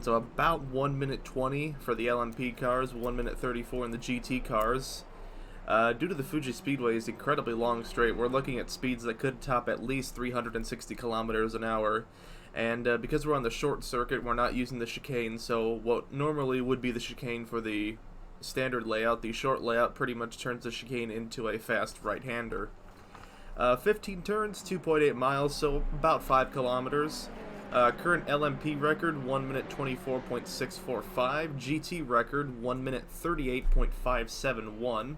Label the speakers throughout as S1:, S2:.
S1: And so about 1 minute 20 for the LMP cars, 1 minute 34 in the GT cars. Due to the Fuji Speedway's incredibly long straight, we're looking at speeds that could top at least 360 kilometers an hour. And because we're on the short circuit, we're not using the chicane, so what normally would be the chicane for the standard layout, the short layout pretty much turns the chicane into a fast right-hander. 15 turns, 2.8 miles, so about 5 kilometers. Current LMP record, 1 minute 24.645. GT record, 1 minute 38.571.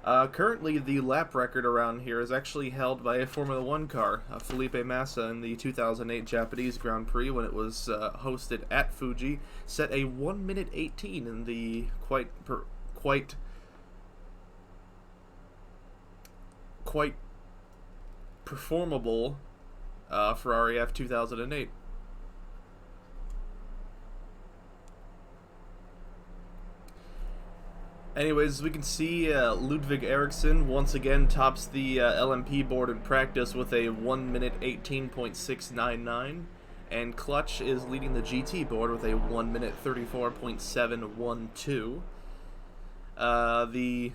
S1: Currently, the lap record around here is actually held by a Formula 1 car, Felipe Massa, in the 2008 Japanese Grand Prix when it was hosted at Fuji, set a 1 minute 18 in the quite performable Ferrari AF 2008. Anyways, as we can see, Ludwig Eriksson once again tops the LMP board in practice with a 1 minute 18.699, and Clutch is leading the GT board with a 1 minute 34.712. The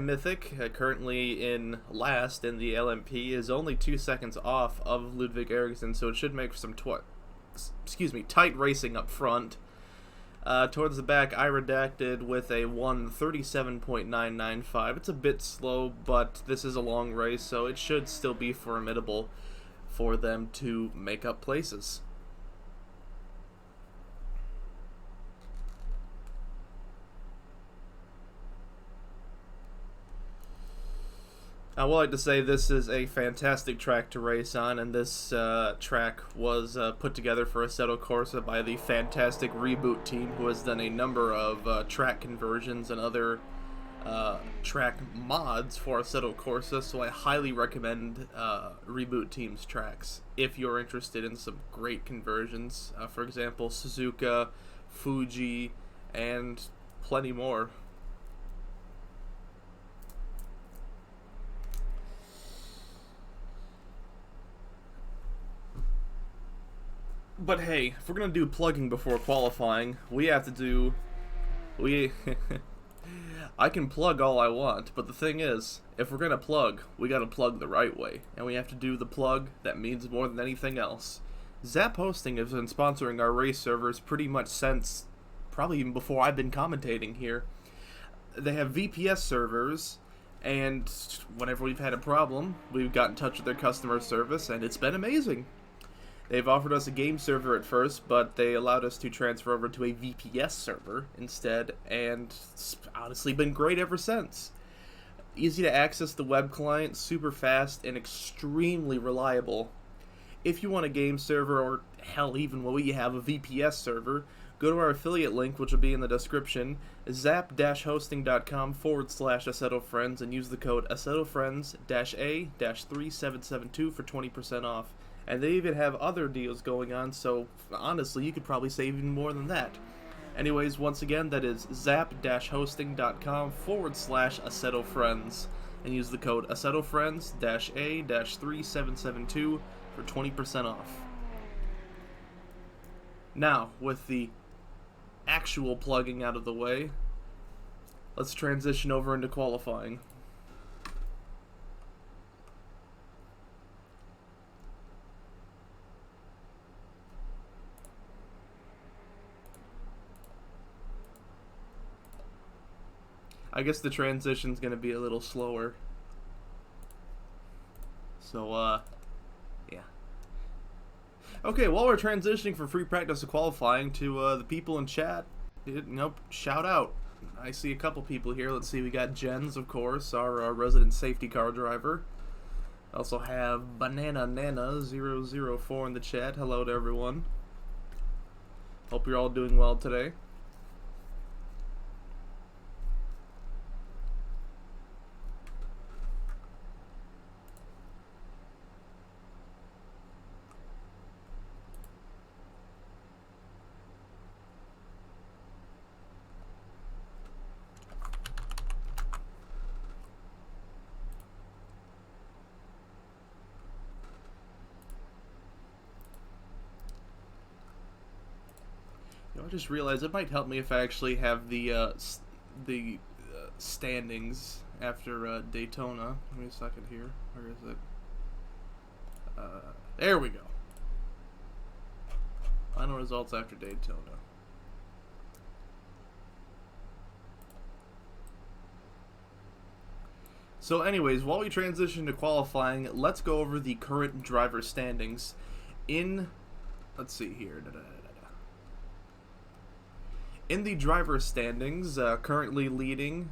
S1: Mythic, currently in last in the LMP, is only 2 seconds off of Ludwig Eriksson, so it should make for some tight racing up front. Towards the back, Redacted with a 1:37.995. It's a bit slow, but this is a long race, so it should still be formidable for them to make up places. I would like to say this is a fantastic track to race on, and this track was put together for Assetto Corsa by the fantastic Reboot team, who has done a number of track conversions and other track mods for Assetto Corsa, so I highly recommend Reboot team's tracks if you're interested in some great conversions. For example, Suzuka, Fuji, and plenty more. But hey, if we're gonna do plugging before qualifying, we have to do... I can plug all I want, but the thing is, if we're gonna plug, we gotta plug the right way, and we have to do the plug that means more than anything else. Zap-hosing has been sponsoring our race servers pretty much since, probably even before I've been commentating here. They have VPS servers, and whenever we've had a problem, we've got in touch with their customer service, and it's been amazing. They've offered us a game server at first, but they allowed us to transfer over to a VPS server instead, and it's honestly been great ever since. Easy to access the web client, super fast, and extremely reliable. If you want a game server, or hell, even when we have a VPS server, go to our affiliate link, which will be in the description, zap-hosting.com/AssettoFriends, and use the code AssettoFriends-A-3772 for 20% off. And they even have other deals going on, so honestly, you could probably save even more than that. Anyways, once again, that is zap-hosting.com/AssettoFriends, and use the code AssettoFriends-A-3772 for 20% off. Now, with the actual plugging out of the way, let's transition over into qualifying. I guess the transition's gonna be a little slower. So, yeah. Okay, while we're transitioning from free practice to qualifying to the people in chat, shout out. I see a couple people here. Let's see, we got Jens, of course, our resident safety car driver. Also have Banana Nana 004 in the chat. Hello to everyone. Hope you're all doing well today. You know, I just realized it might help me if I actually have the standings after Daytona. Give me a second here. Where is it? There we go. Final results after Daytona. So anyways, while we transition to qualifying, let's go over the current driver standings. Let's see here. In the driver standings, currently leading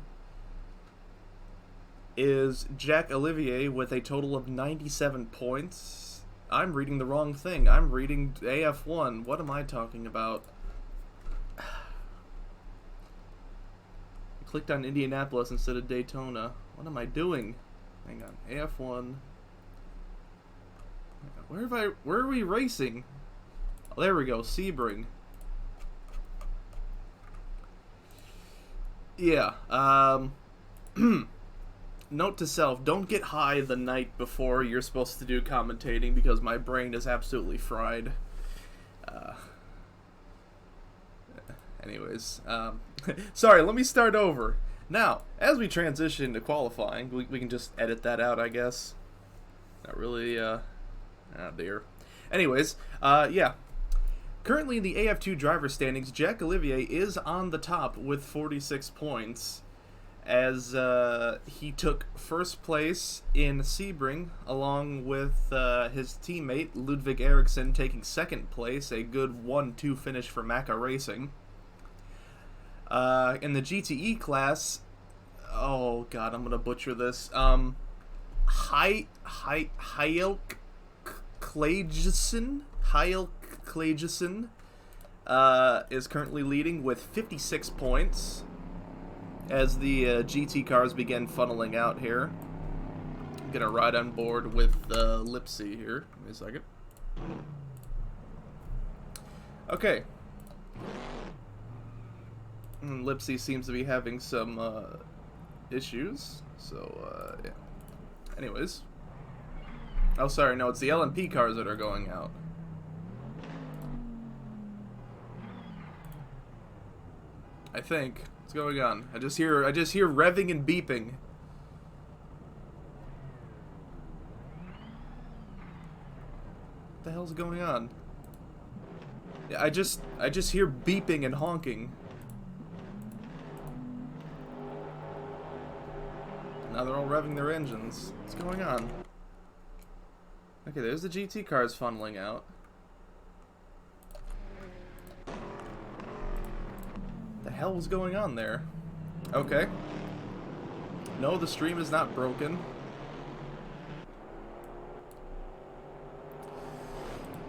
S1: is Jack Olivier with a total of 97 points. I'm reading the wrong thing. I'm reading AF1. What am I talking about? I clicked on Indianapolis instead of Daytona. What am I doing? Hang on. AF1. Where are we racing? Oh, there we go. Sebring. Yeah. Note to self, don't get high the night before you're supposed to do commentating because my brain is absolutely fried. Anyways, sorry, let me start over. Now, as we transition to qualifying, we can just edit that out, I guess. Not really, oh dear. Anyways, yeah. Currently in the AF2 driver standings, Jack Olivier is on the top with 46 points, as he took first place in Sebring, along with his teammate Ludwig Eriksson taking second place, a good 1-2 finish for Maka Racing. In the GTE class, oh god, I'm gonna butcher this. Hyelk Klageson is currently leading with 56 points as the GT cars begin funneling out here. I'm gonna ride on board with Lipsy here. Give me a second. Okay. Lipsy seems to be having some issues, so yeah. Anyways. Oh, sorry, no, it's the LMP cars that are going out. I think. What's going on? I just hear revving and beeping. What the hell's going on? Yeah, I just hear beeping and honking. Now they're all revving their engines. What's going on? Okay, there's the GT cars funneling out. The hell was going on there? Okay. No, the stream is not broken.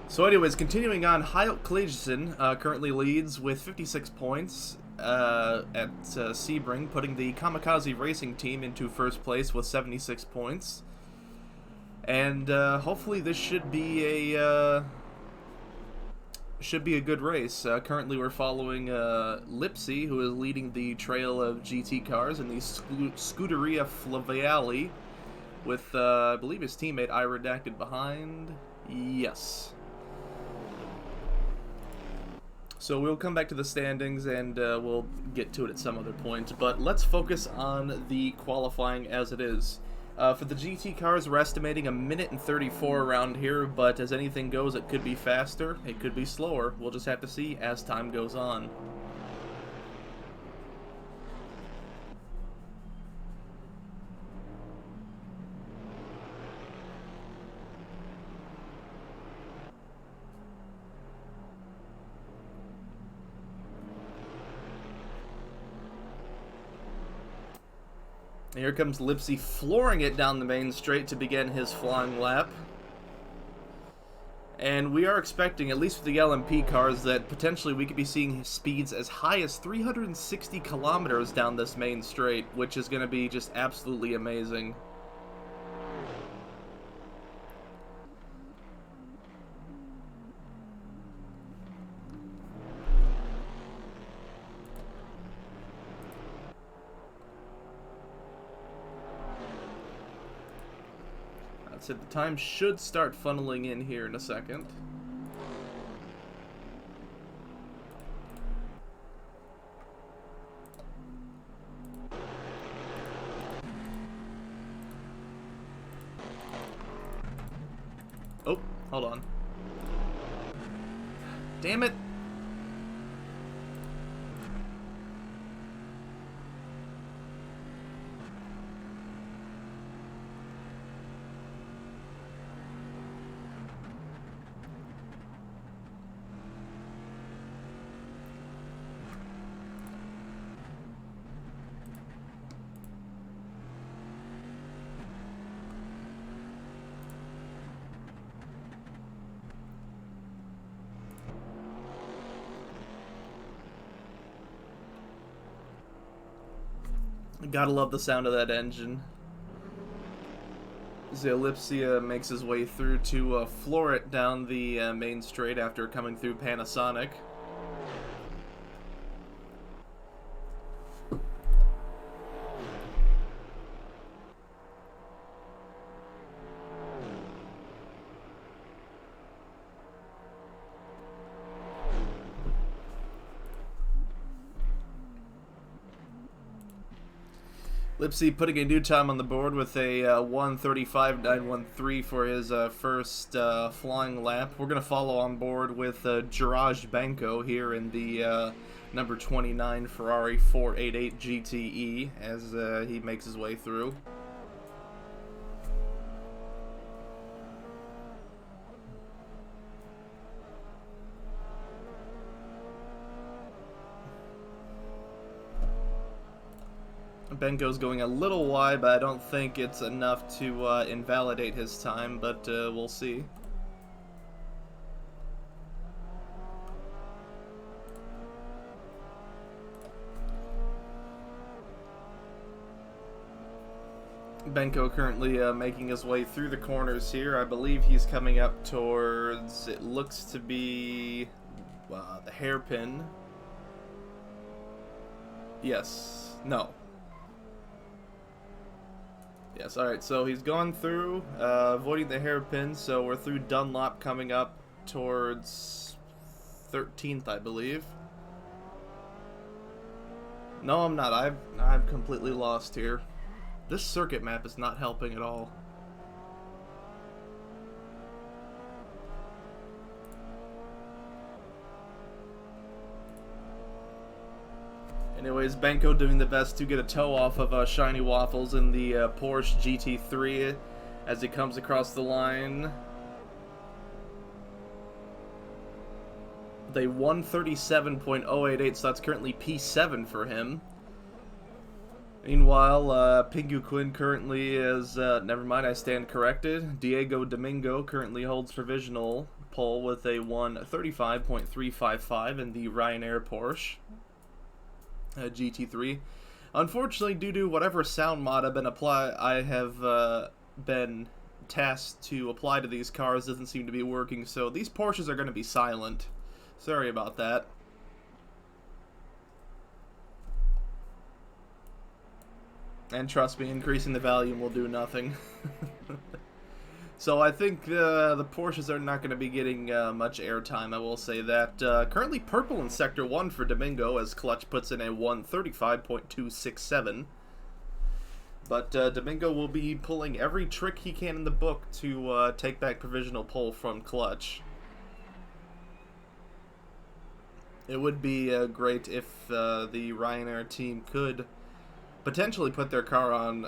S1: So anyways, continuing on, Hyelk Klageson currently leads with 56 points at Sebring, putting the Kamikaze Racing team into first place with 76 points. And hopefully this should be a good race. Currently we're following Lipsy, who is leading the trail of GT cars in the Scuderia Flaviali, with I believe his teammate I Redacted behind. Yes. So we'll come back to the standings and we'll get to it at some other point, but let's focus on the qualifying as it is. For the GT cars, we're estimating 1 minute and 34 around here, but as anything goes, it could be faster, it could be slower. We'll just have to see as time goes on. And here comes Lipsy flooring it down the main straight to begin his flying lap. And we are expecting, at least for the LMP cars, that potentially we could be seeing speeds as high as 360 kilometers down this main straight, which is going to be just absolutely amazing. So the time should start funneling in here in a second. Hold on. Damn it. Gotta love the sound of that engine. Ellipsia makes his way through to floor it down the main straight after coming through Panasonic. Lipsy putting a new time on the board with a 1:35.913 for his first flying lap. We're going to follow on board with Jiraj Benko here in the number 29 Ferrari 488 GTE as he makes his way through. Benko's going a little wide, but I don't think it's enough to invalidate his time, but we'll see. Benko currently making his way through the corners here. I believe he's coming up towards, it looks to be the hairpin. Yes. No. Yes, alright, so he's gone through, avoiding the hairpin, so we're through Dunlop coming up towards 13th, I believe. No, I'm not. I'm completely lost here. This circuit map is not helping at all. Anyways, Benko doing the best to get a toe off of Shiny Waffles in the Porsche GT3 as he comes across the line. They 137.088, so that's currently P7 for him. Meanwhile, Pingu Quinn currently is, never mind, I stand corrected. Diego Domingo currently holds provisional pole with a 135.355 in the Ryanair Porsche GT3. Unfortunately, due to whatever sound mod I have been tasked to apply to these cars, doesn't seem to be working, so these Porsches are going to be silent. Sorry about that. And trust me, increasing the volume will do nothing. So I think the Porsches are not going to be getting much airtime, I will say that. Currently purple in Sector 1 for Domingo as Clutch puts in a 135.267. But Domingo will be pulling every trick he can in the book to take back provisional pole from Clutch. It would be great if the Ryanair team could potentially put their car on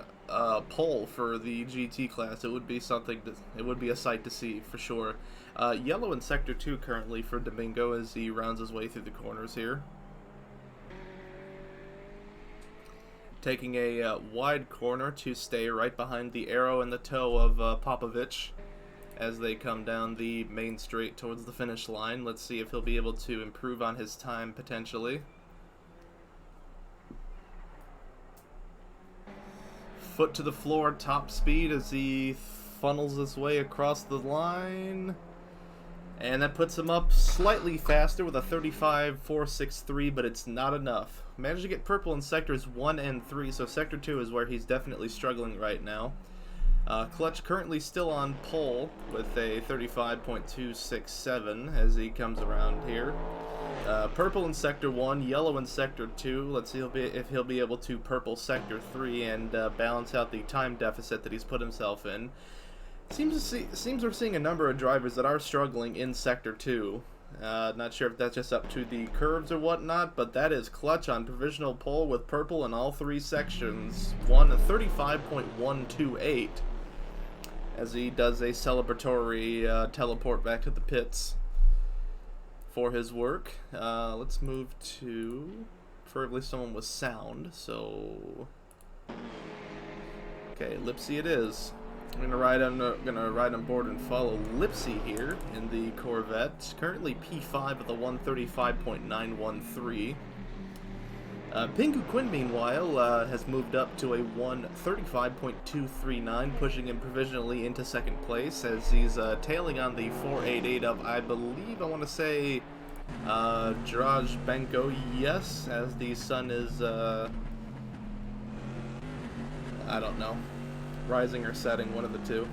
S1: pole for the GT class. It would be something. It would be a sight to see for sure. Yellow in Sector 2 currently for Domingo as he rounds his way through the corners here. Taking a wide corner to stay right behind the arrow and the toe of Popovich as they come down the main straight towards the finish line. Let's see if he'll be able to improve on his time potentially. Foot to the floor, top speed as he funnels his way across the line. And that puts him up slightly faster with a 35.463, but it's not enough. Managed to get purple in sectors 1 and 3, so sector 2 is where he's definitely struggling right now. Clutch currently still on pole with a 35.267 as he comes around here. Purple in Sector 1, yellow in Sector 2. Let's see if he'll be able to purple Sector 3 and balance out the time deficit that he's put himself in. Seems we're seeing a number of drivers that are struggling in Sector 2. Not sure if that's just up to the curves or whatnot, but that is Clutch on provisional pole with purple in all three sections. 35.128 as he does a celebratory teleport back to the pits for his work. Let's move to preferably someone with sound. So, okay, Lipsy it is. I'm gonna ride on board and follow Lipsy here in the Corvette. Currently P5 with a 135.913. Pingu Quinn, meanwhile, has moved up to a 135.239, pushing him provisionally into second place as he's tailing on the 488 of, I believe, I want to say, Jiraj Benko, yes, as the sun is, I don't know, rising or setting, one of the two.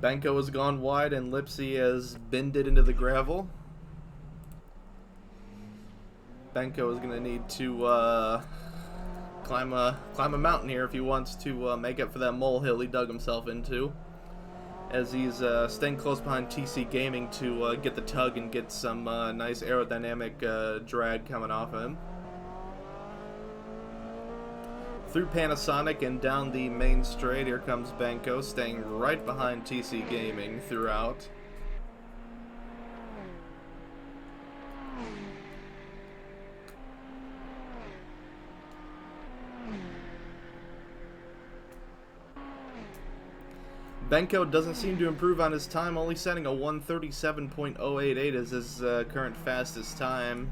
S1: Benko has gone wide and Lipsy has bended into the gravel. Benko is going to need to climb a mountain here if he wants to make up for that molehill he dug himself into, as he's staying close behind TC Gaming to get the tug and get some nice aerodynamic drag coming off of him. Through Panasonic and down the main straight, here comes Benko, staying right behind TC Gaming throughout. Benko doesn't seem to improve on his time, only setting a 137.088 as his current fastest time.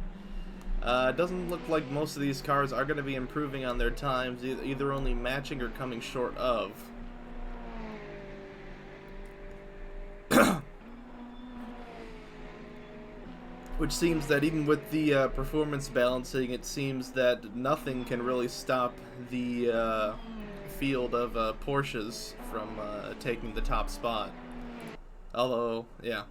S1: It doesn't look like most of these cars are going to be improving on their times, either only matching or coming short of. Which seems that even with the performance balancing, it seems that nothing can really stop the field of Porsches from taking the top spot. Although, yeah.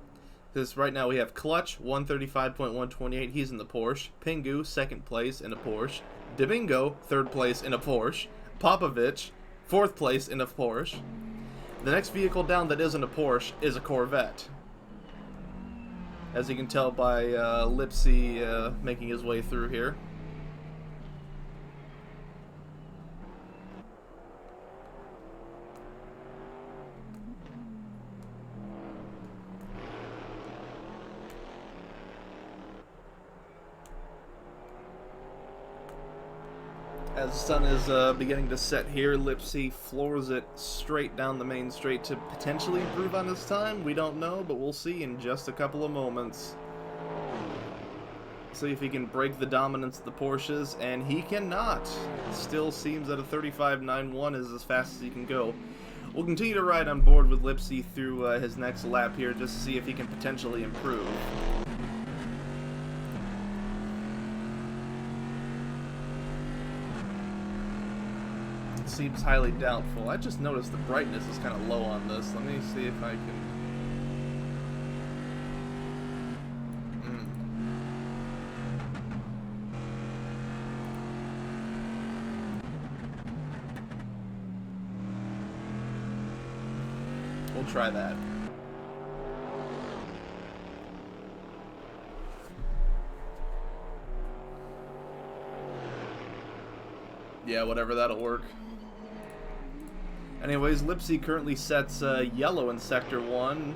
S1: Because right now we have Clutch, 135.128, he's in the Porsche. Pingu, second place in a Porsche. Domingo, third place in a Porsche. Popovich, fourth place in a Porsche. The next vehicle down that isn't a Porsche is a Corvette. As you can tell by Lipsy making his way through here. As the sun is beginning to set here, Lipsy floors it straight down the main straight to potentially improve on his time. We don't know, but we'll see in just a couple of moments. See if he can break the dominance of the Porsches, and he cannot. Still seems that a 35.91 is as fast as he can go. We'll continue to ride on board with Lipsy through his next lap here just to see if he can potentially improve. Seems highly doubtful. I just noticed the brightness is kind of low on this. Let me see if I can... We'll try that. Yeah, whatever, that'll work. Anyways, Lipsy currently sets yellow in Sector 1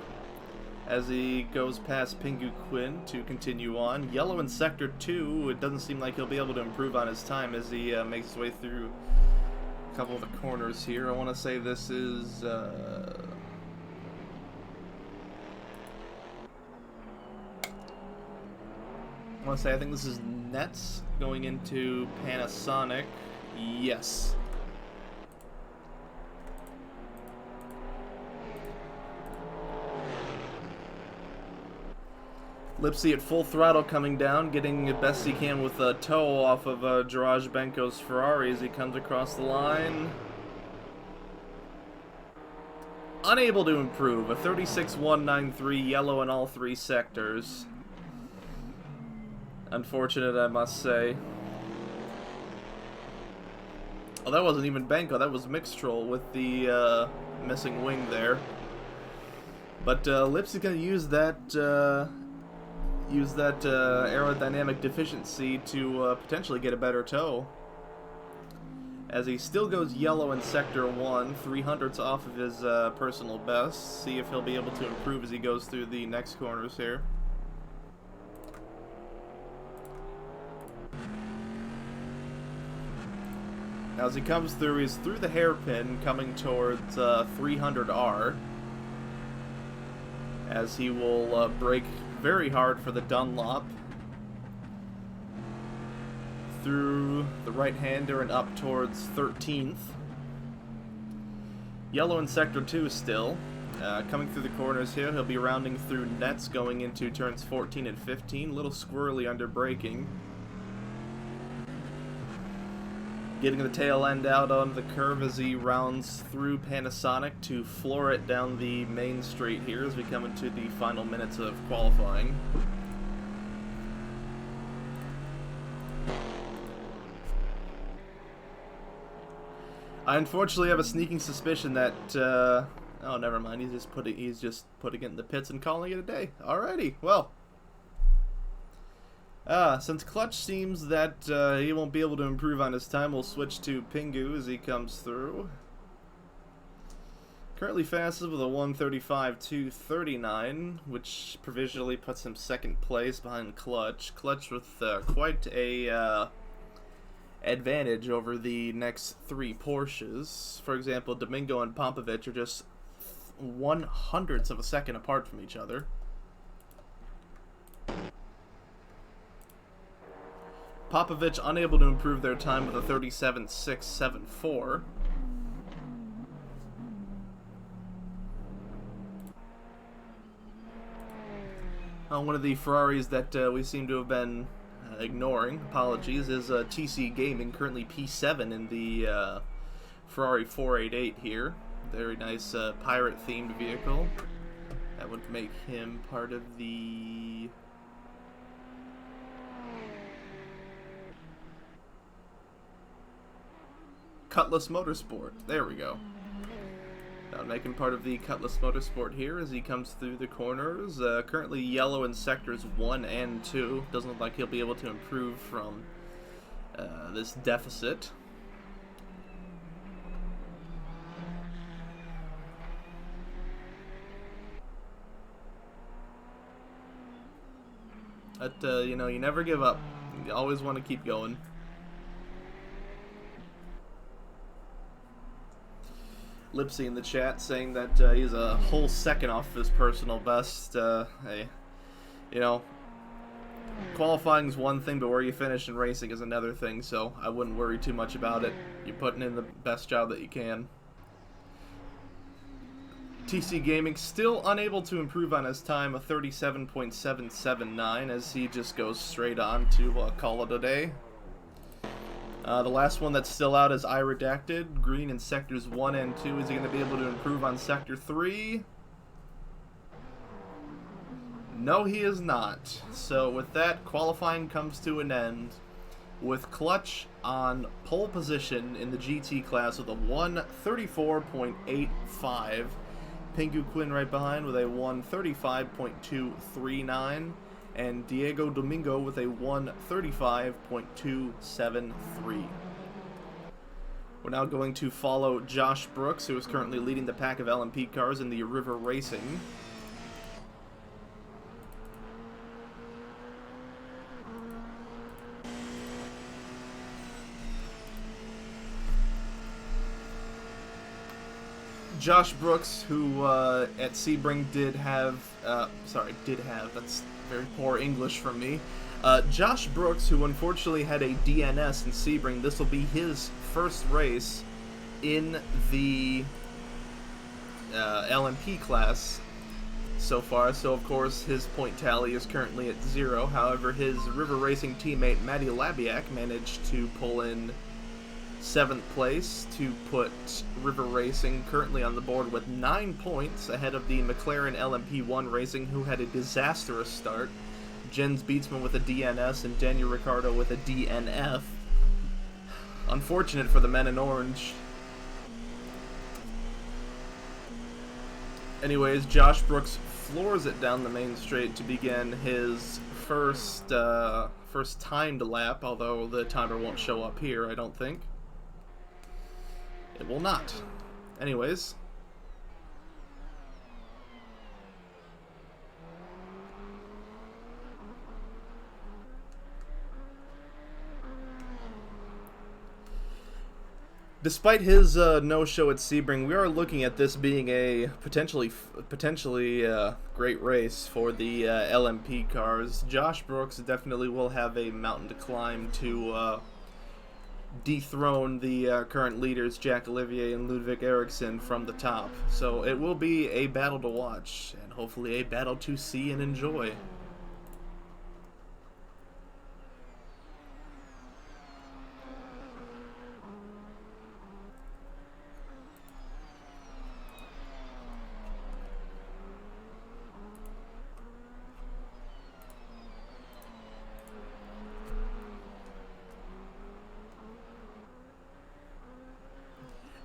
S1: as he goes past Pingu Quinn to continue on. Yellow in Sector 2, it doesn't seem like he'll be able to improve on his time as he makes his way through a couple of the corners here. I want to say this is... I want to say, I think this is Nets going into Panasonic. Yes. Lipsy at full throttle coming down, getting the best he can with a toe off of Jiraj Benko's Ferrari as he comes across the line. Unable to improve. A 36.193 yellow in all three sectors. Unfortunate, I must say. Oh, that wasn't even Benko, that was Mixtrol with the missing wing there. But Lips is going to use that aerodynamic deficiency to potentially get a better tow. As he still goes yellow in Sector 1, 300ths off of his personal best. See if he'll be able to improve as he goes through the next corners here. Now as he comes through, he's through the hairpin coming towards 300R. As he will brake very hard for the Dunlop. Through the right-hander and up towards 13th. Yellow in Sector 2 still. Coming through the corners here, he'll be rounding through nets going into turns 14 and 15. A little squirrely under braking. Getting the tail end out on the curve as he rounds through Panasonic to floor it down the main straight here as we come into the final minutes of qualifying. I unfortunately have a sneaking suspicion that, oh, never mind, he's just putting it in the pits and calling it a day. Alrighty, well. Since Clutch seems that he won't be able to improve on his time, we'll switch to Pingu as he comes through. Currently fastest with a 1:35.239, which provisionally puts him second place behind Clutch. Clutch with quite a advantage over the next three Porsches. For example, Domingo and Popovich are just 1/100th of a second apart from each other. Popovich unable to improve their time with a 37.674. One of the Ferraris that we seem to have been ignoring, apologies, is TC Gaming, currently P7 in the Ferrari 488 here. Very nice pirate-themed vehicle. That would make him part of the... Cutlass Motorsport. There we go. That would make him part of the Cutlass Motorsport here as he comes through the corners. Currently yellow in sectors 1 and 2. Doesn't look like he'll be able to improve from this deficit. But, you know, you never give up. You always want to keep going. Lipsy in the chat saying that he's a whole second off his personal best. Hey, you know, qualifying's one thing, but where you finish in racing is another thing, so I wouldn't worry too much about it. You're putting in the best job that you can. TC Gaming still unable to improve on his time, a 37.779, as he just goes straight on to call it a day. The last one that's still out is I Redacted, green in sectors 1 and 2. Is he going to be able to improve on sector 3? No, he is not. So with that, qualifying comes to an end with Clutch on pole position in the GT class with a 1:34.85. Pingu Quinn right behind with a 1:35.239. And Diego Domingo with a 1:35.273. We're now going to follow Josh Brooks, who is currently leading the pack of LMP cars in the River Racing. Josh Brooks, who at Sebring did have, that's very poor English from me. Josh Brooks, who unfortunately had a DNS in Sebring. This will be his first race in the LMP class so far. So, of course, his point tally is currently at 0. However, his River Racing teammate, Matty Labiak, managed to pull in 7th place to put River Racing currently on the board with 9 points ahead of the McLaren LMP1 Racing, who had a disastrous start. Jens Beatsman with a DNS and Daniel Ricciardo with a DNF. Unfortunate for the men in orange. Anyways, Josh Brooks floors it down the main straight to begin his first timed lap, although the timer won't show up here, I don't think. It will not. Anyways. Despite his no-show at Sebring, we are looking at this being a potentially great race for the LMP cars. Josh Brooks definitely will have a mountain to climb to dethrone the current leaders, Jack Olivier and Ludwig Eriksson, from the top. So it will be a battle to watch, and hopefully a battle to see and enjoy.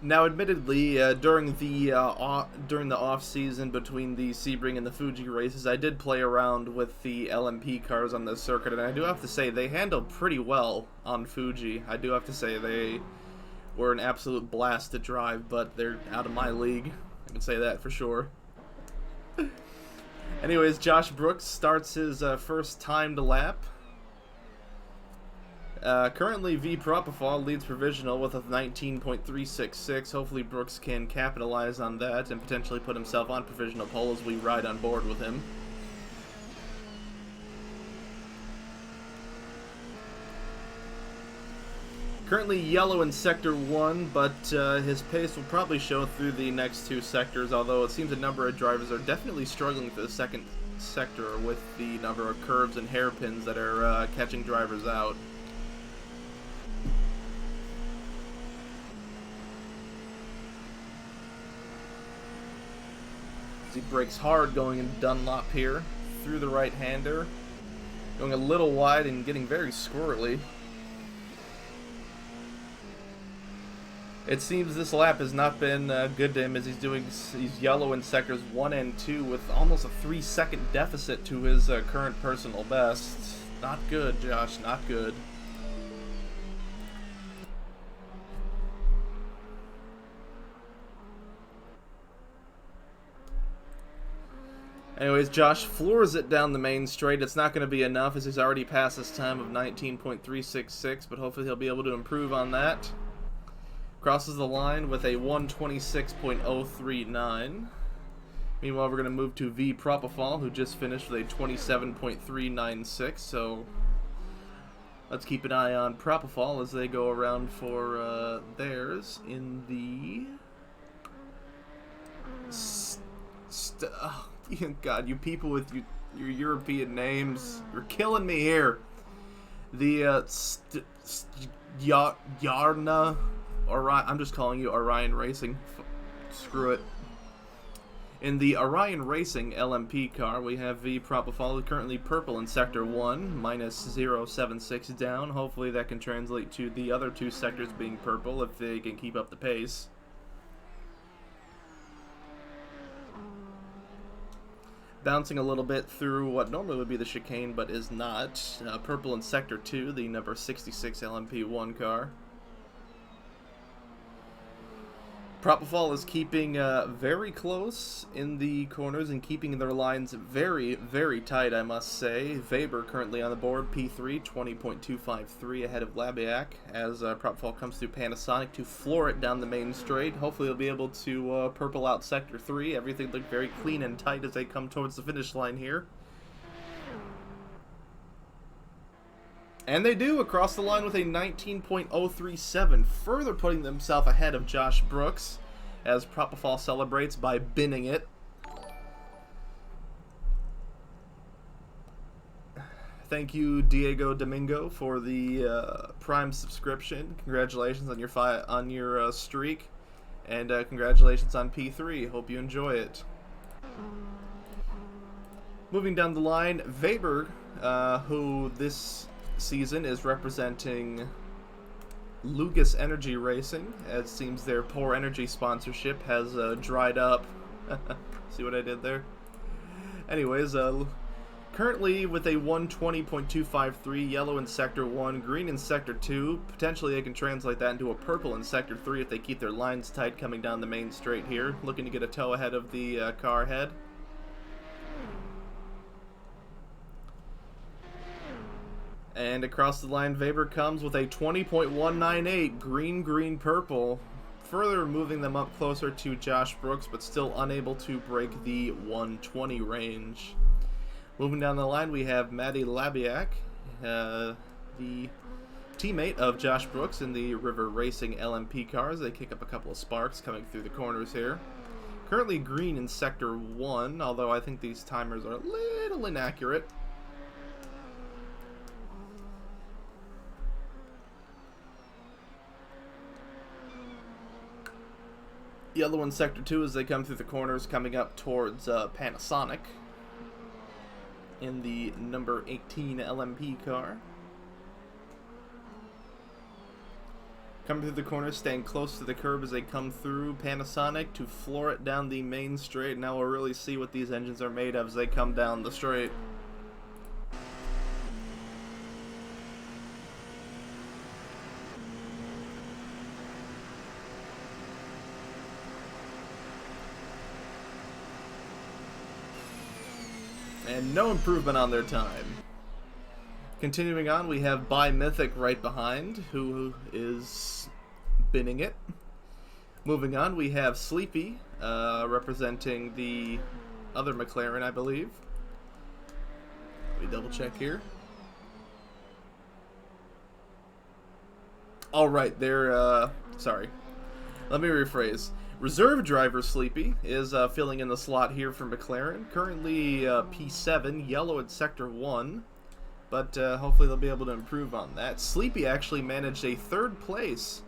S1: Now, admittedly, during the off season between the Sebring and the Fuji races, I did play around with the LMP cars on this circuit, and I do have to say they handled pretty well on Fuji. I do have to say they were an absolute blast to drive, but they're out of my league. I can say that for sure. Anyways, Josh Brooks starts his first timed lap. Currently, V Propofol leads provisional with a 19.366. Hopefully, Brooks can capitalize on that and potentially put himself on provisional pole as we ride on board with him. Currently yellow in Sector 1, but his pace will probably show through the next two sectors, although it seems a number of drivers are definitely struggling for the second sector with the number of curves and hairpins that are catching drivers out. He brakes hard going into Dunlop here, through the right-hander, going a little wide and getting very squirrely. It seems this lap has not been good to him as he's yellow in sectors 1 and 2 with almost a 3-second deficit to his current personal best. Not good, Josh, not good. Anyways, Josh floors it down the main straight. It's not going to be enough as he's already passed his time of 19.366, but hopefully he'll be able to improve on that. Crosses the line with a 126.039. Meanwhile, we're going to move to V Propofol, who just finished with a 27.396, so let's keep an eye on Propofol as they go around for theirs in the... God, you people with your European names, you're killing me here. The Yarna, Orion, I'm just calling you Orion Racing. Screw it. In the Orion Racing LMP car, we have V Propofol, currently purple in Sector 1, minus 0.76 down. Hopefully that can translate to the other two sectors being purple if they can keep up the pace. Bouncing a little bit through what normally would be the chicane, but is not. Purple in Sector 2, the number 66 LMP1 car. Propofol is keeping very close in the corners and keeping their lines very, very tight, I must say. Weber currently on the board, P3, 20.253 ahead of Labiak, as Propofol comes through Panasonic to floor it down the main straight. Hopefully he'll be able to purple out Sector 3. Everything looked very clean and tight as they come towards the finish line here. And they do, across the line with a 19.037, further putting themselves ahead of Josh Brooks, as Propofol celebrates by binning it. Thank you, Diego Domingo, for the Prime subscription. Congratulations on your streak, and congratulations on P3. Hope you enjoy it. Moving down the line, Weber, who this season is representing Lucas Energy Racing. It seems their Poor Energy sponsorship has dried up See what I did there? Anyways, currently with a 120.253, yellow in Sector 1, green in Sector 2. Potentially they can translate that into a purple in Sector 3 if they keep their lines tight coming down the main straight here. Looking to get a toe ahead of the car ahead. And across the line, Weber comes with a 20.198, green, green, purple. Further moving them up closer to Josh Brooks, but still unable to break the 120 range. Moving down the line, we have Maddie Labiak, the teammate of Josh Brooks in the River Racing LMP cars. They kick up a couple of sparks coming through the corners here. Currently green in Sector 1, although I think these timers are a little inaccurate. Yellow in Sector 2 as they come through the corners, coming up towards Panasonic in the number 18 LMP car. Coming through the corners, staying close to the curb as they come through Panasonic to floor it down the main straight. Now we'll really see what these engines are made of as they come down the straight. And no improvement on their time. Continuing on, we have Mythic right behind, who is binning it. Moving on, we have Sleepy, representing the other McLaren, I believe. Let me double check here. Alright, they're, sorry. Let me rephrase. Reserve driver Sleepy is filling in the slot here for McLaren. Currently P7, yellow in Sector 1, but hopefully they'll be able to improve on that. Sleepy actually managed a 3rd place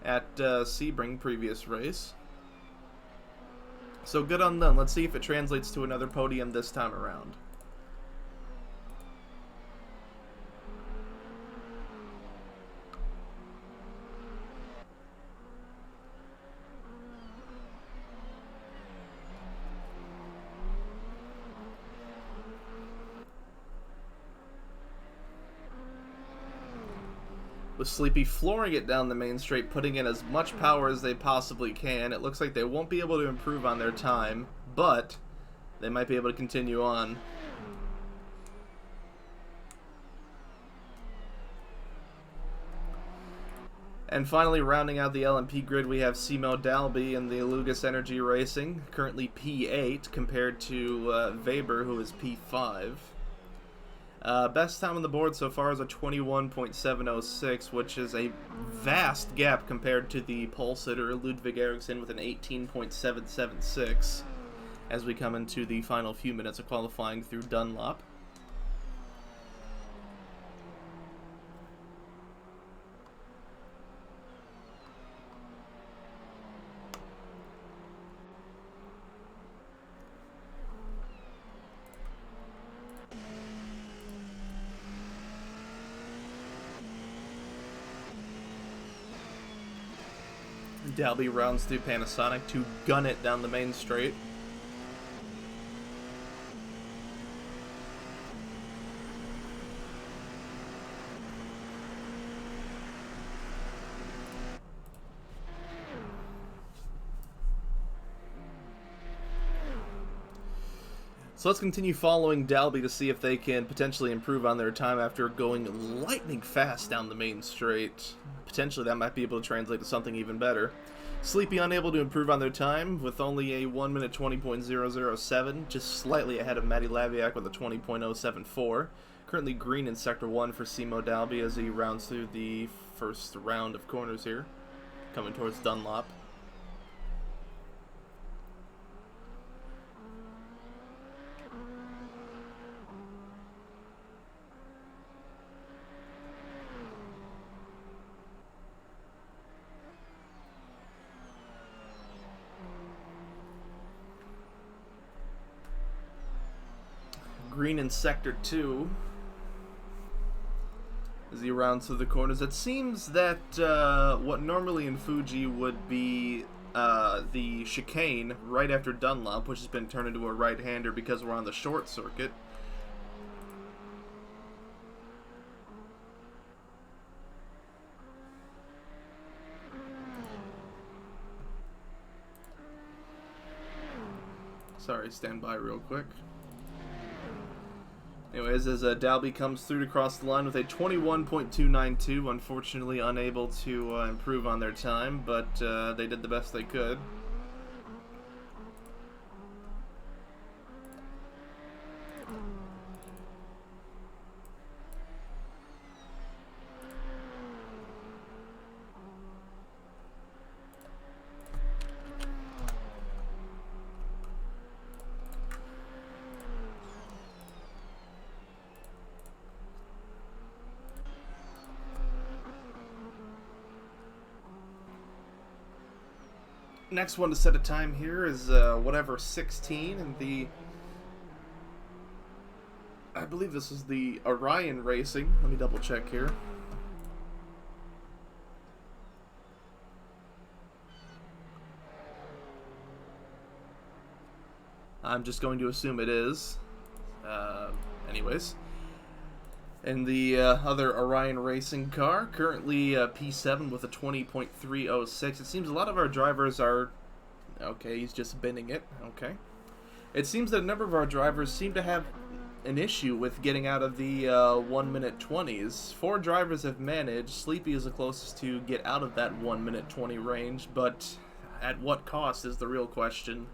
S1: at Sebring previous race. So good on them. Let's see if it translates to another podium this time around. With Sleepy flooring it down the main straight, putting in as much power as they possibly can. It looks like they won't be able to improve on their time, but they might be able to continue on. And finally, rounding out the LMP grid, we have Simo Dalby in the Alugas Energy Racing, currently P8 compared to Weber, who is P5. Best time on the board so far is a 21.706, which is a vast gap compared to the pole sitter Ludwig Eriksson with an 18.776 as we come into the final few minutes of qualifying through Dunlop. Dalby rounds through Panasonic to gun it down the main straight. So let's continue following Dalby to see if they can potentially improve on their time after going lightning fast down the main straight. Potentially that might be able to translate to something even better. Sleepy unable to improve on their time with only a 1 minute 20.007, just slightly ahead of Maddie Laviak with a 20.074. Currently green in Sector 1 for Simo Dalby as he rounds through the first round of corners here, coming towards Dunlop. Green in Sector 2 as he rounds through the corners. It seems that what normally in Fuji would be the chicane right after Dunlop, which has been turned into a right-hander because we're on the short circuit. Sorry, stand by real quick. Anyways, as Dalby comes through to cross the line with a 21.292, unfortunately unable to improve on their time, but they did the best they could. Next one to set a time here is whatever 16, and I believe this is the Orion Racing. Let me double check here. I'm just going to assume it is. Anyways. And the other Orion Racing car, currently P7 with a 20.306. It seems a lot of our drivers are... Okay, he's just binning it. Okay. It seems that a number of our drivers seem to have an issue with getting out of the 1 minute 20s. 4 drivers have managed. Sleepy is the closest to get out of that 1 minute 20 range, but at what cost is the real question.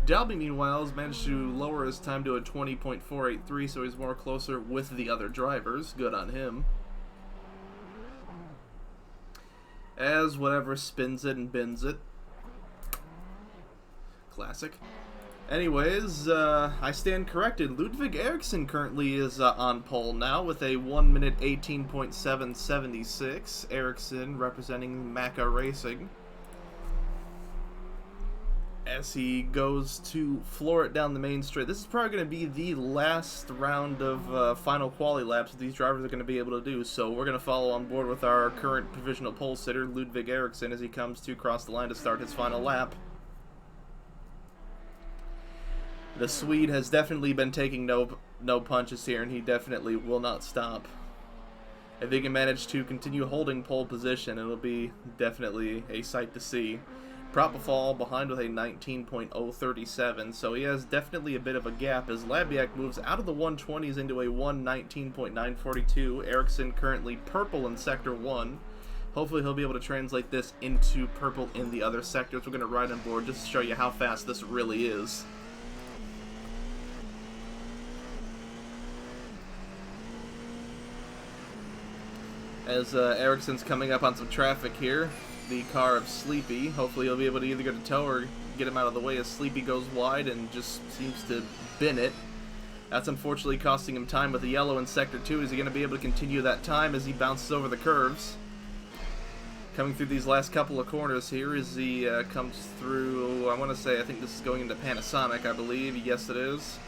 S1: Dalby, meanwhile, has managed to lower his time to a 20.483, so he's more closer with the other drivers. Good on him. As whatever spins it and bins it. Classic. Anyways, I stand corrected. Ludwig Eriksson currently is on pole now with a 1 minute 18.776. Eriksson representing Macca Racing. As he goes to floor it down the main straight. This is probably going to be the last round of final quali laps that these drivers are going to be able to do. So we're going to follow on board with our current provisional pole sitter, Ludwig Eriksson, as he comes to cross the line to start his final lap. The Swede has definitely been taking no punches here, and he definitely will not stop. If he can manage to continue holding pole position, it'll be definitely a sight to see. Propofol behind with a 19.037, so he has definitely a bit of a gap as Labiak moves out of the 120s into a 119.942. Eriksson currently purple in Sector 1. Hopefully he'll be able to translate this into purple in the other sectors. We're going to ride on board just to show you how fast this really is. As Eriksson's coming up on some traffic here, the car of Sleepy. Hopefully he'll be able to either get a tow or get him out of the way as Sleepy goes wide and just seems to bin it. That's unfortunately costing him time with the yellow in Sector 2. Is he going to be able to continue that time as he bounces over the curves? Coming through these last couple of corners here as he comes through, I want to say, I think this is going into Panasonic, I believe. Yes, it is.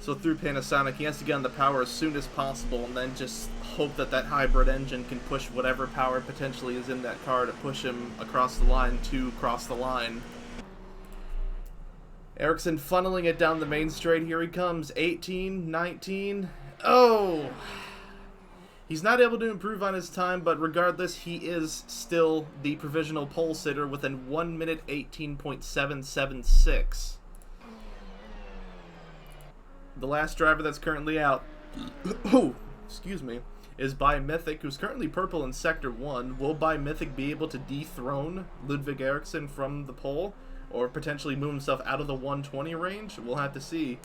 S1: So through Panasonic, he has to get on the power as soon as possible and then just hope that that hybrid engine can push whatever power potentially is in that car to push him across the line to cross the line. Eriksson funneling it down the main straight. Here he comes. 18, 19. Oh! He's not able to improve on his time, but regardless, he is still the provisional pole sitter within 1 minute 18.776. The last driver that's currently out, oh, excuse me, is By Mythic, who's currently purple in Sector 1. Will By Mythic be able to dethrone Ludwig Eriksson from the pole, or potentially move himself out of the 120 range? We'll have to see.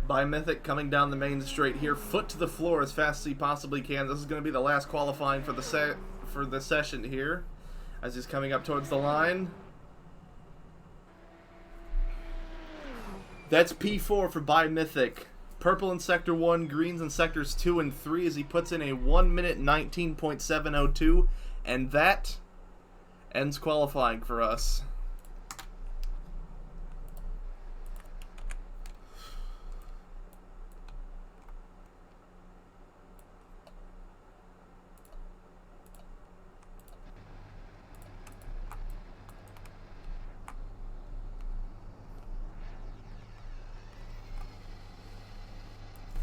S1: By Mythic coming down the main straight here, foot to the floor as fast as he possibly can. This is going to be the last qualifying for the session here, as he's coming up towards the line. That's P4 for By Mythic. Purple in Sector 1, greens in Sectors 2 and 3 as he puts in a 1 minute 19.702. And that ends qualifying for us.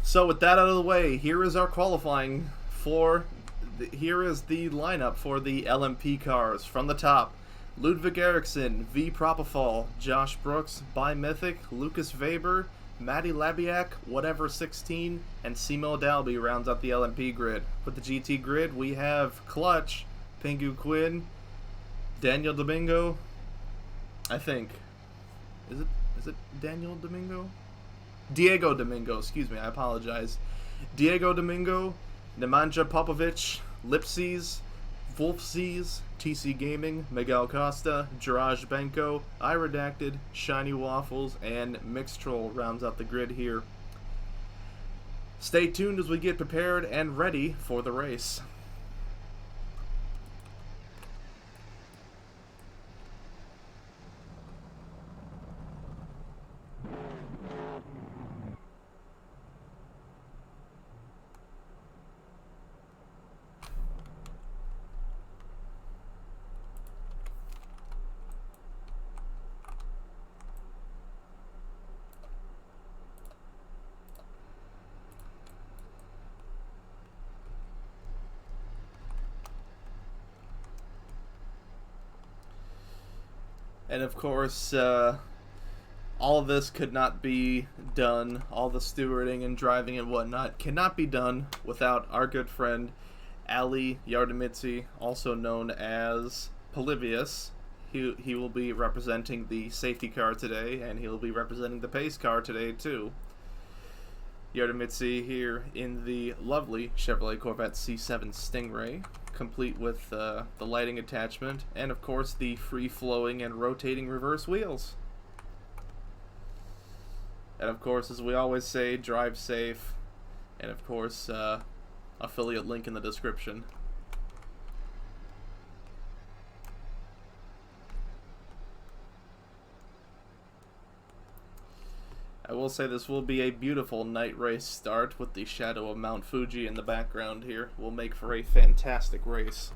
S1: So with that out of the way, here is our qualifying for... Here is the lineup for the LMP cars. From the top, Ludwig Eriksen, V. Propofol, Josh Brooks, By Mythic, Lucas Weber, Matty Labiak, Whatever 16, and Simo Dalby rounds out the LMP grid. With the GT grid, we have Clutch, Pingu Quinn, Daniel Domingo, I think. Is it Daniel Domingo? Diego Domingo, excuse me, I apologize. Diego Domingo, Nemanja Popovic, Lipsies, Wolfsies, TC Gaming, Miguel Costa, Jiraj Benko, I Redacted, Shiny Waffles, and Mixtroll rounds out the grid here. Stay tuned as we get prepared and ready for the race. And of course, all of this could not be done, all the stewarding and driving and whatnot cannot be done without our good friend Ali Yardamitsi, also known as Polybius. He will be representing the safety car today, and he'll be representing the pace car today too. Yardamitsi here in the lovely Chevrolet Corvette C7 Stingray, complete with the lighting attachment, and of course the free-flowing and rotating reverse wheels. And of course, as we always say, drive safe, and of course, affiliate link in the description. I will say this will be a beautiful night race start with the shadow of Mount Fuji in the background here. Will make for a fantastic race.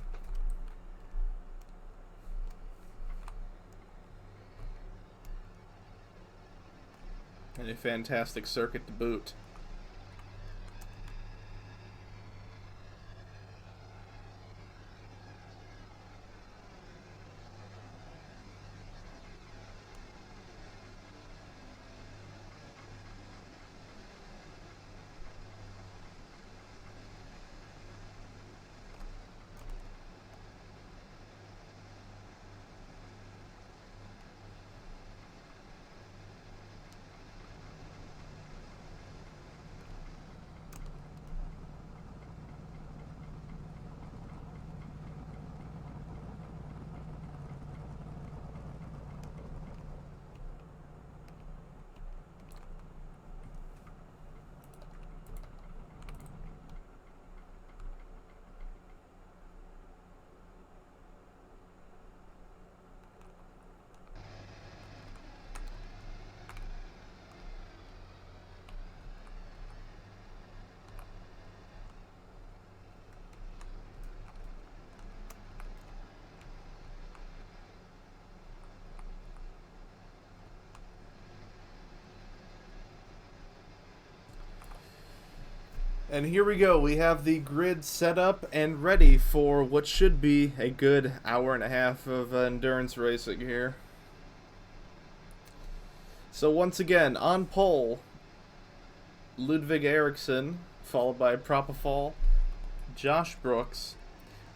S1: And a fantastic circuit to boot. And here we go. We have the grid set up and ready for what should be a good hour and a half of endurance racing here. So once again, on pole, Ludwig Eriksen, followed by Propofol, Josh Brooks,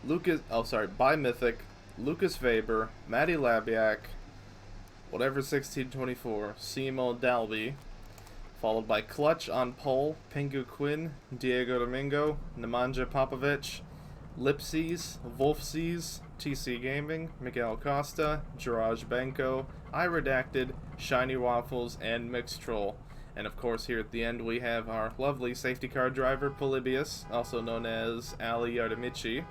S1: By Mythic, Lucas Weber, Matty Labiak, Whatever 1624, Simo Dalby, followed by Clutch on pole, Pingu Quinn, Diego Domingo, Nemanja Popovic, Lipsies, Wolfsies, TC Gaming, Miguel Costa, Jiraj Benko, I Redacted, Shiny Waffles, and Mixtroll. And of course, here at the end we have our lovely safety car driver, Polybius, also known as Ali Yardimichi.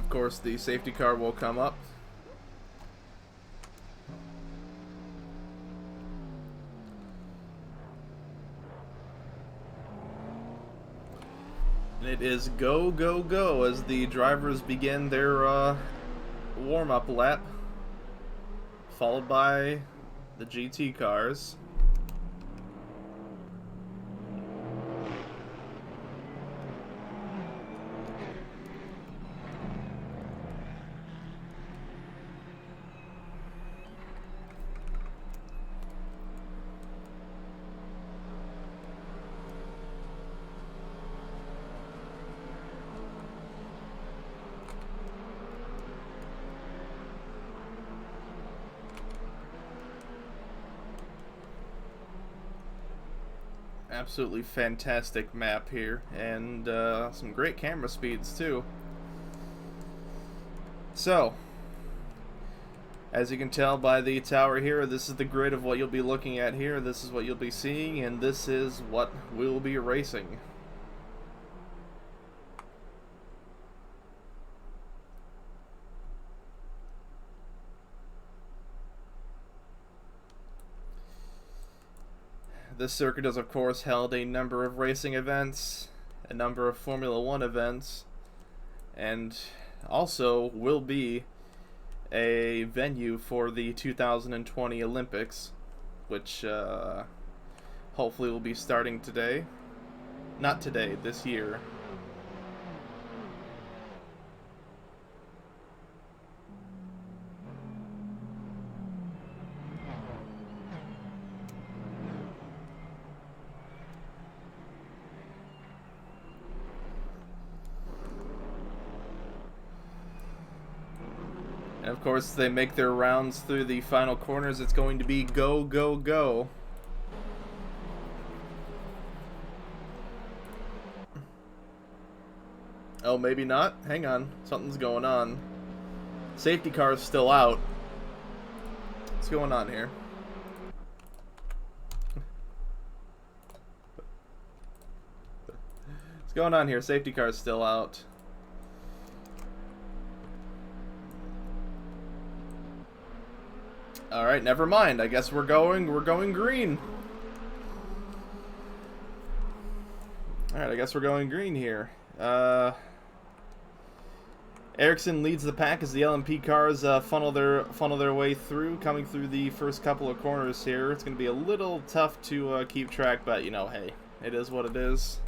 S1: Of course, the safety car will come up. And it is go, go, go as the drivers begin their warm-up lap, followed by the GT cars. Absolutely fantastic map here, and some great camera speeds too. So, as you can tell by the tower here, this is the grid of what you'll be looking at here. This is what you'll be seeing, and this is what we'll be racing. This circuit has, of course, held a number of racing events, a number of Formula One events, and also will be a venue for the 2020 Olympics, which hopefully will be starting today. Not today, this year. And of course, they make their rounds through the final corners. It's going to be go, go, go. Oh, maybe not? Hang on. Something's going on. Safety car is still out. What's going on here? What's going on here? Safety car is still out. Alright, never mind. I guess we're going green. Alright, I guess we're going green here. Ericsson leads the pack as the LMP cars funnel their way through, coming through the first couple of corners here. It's going to be a little tough to keep track, but, you know, hey, it is what it is.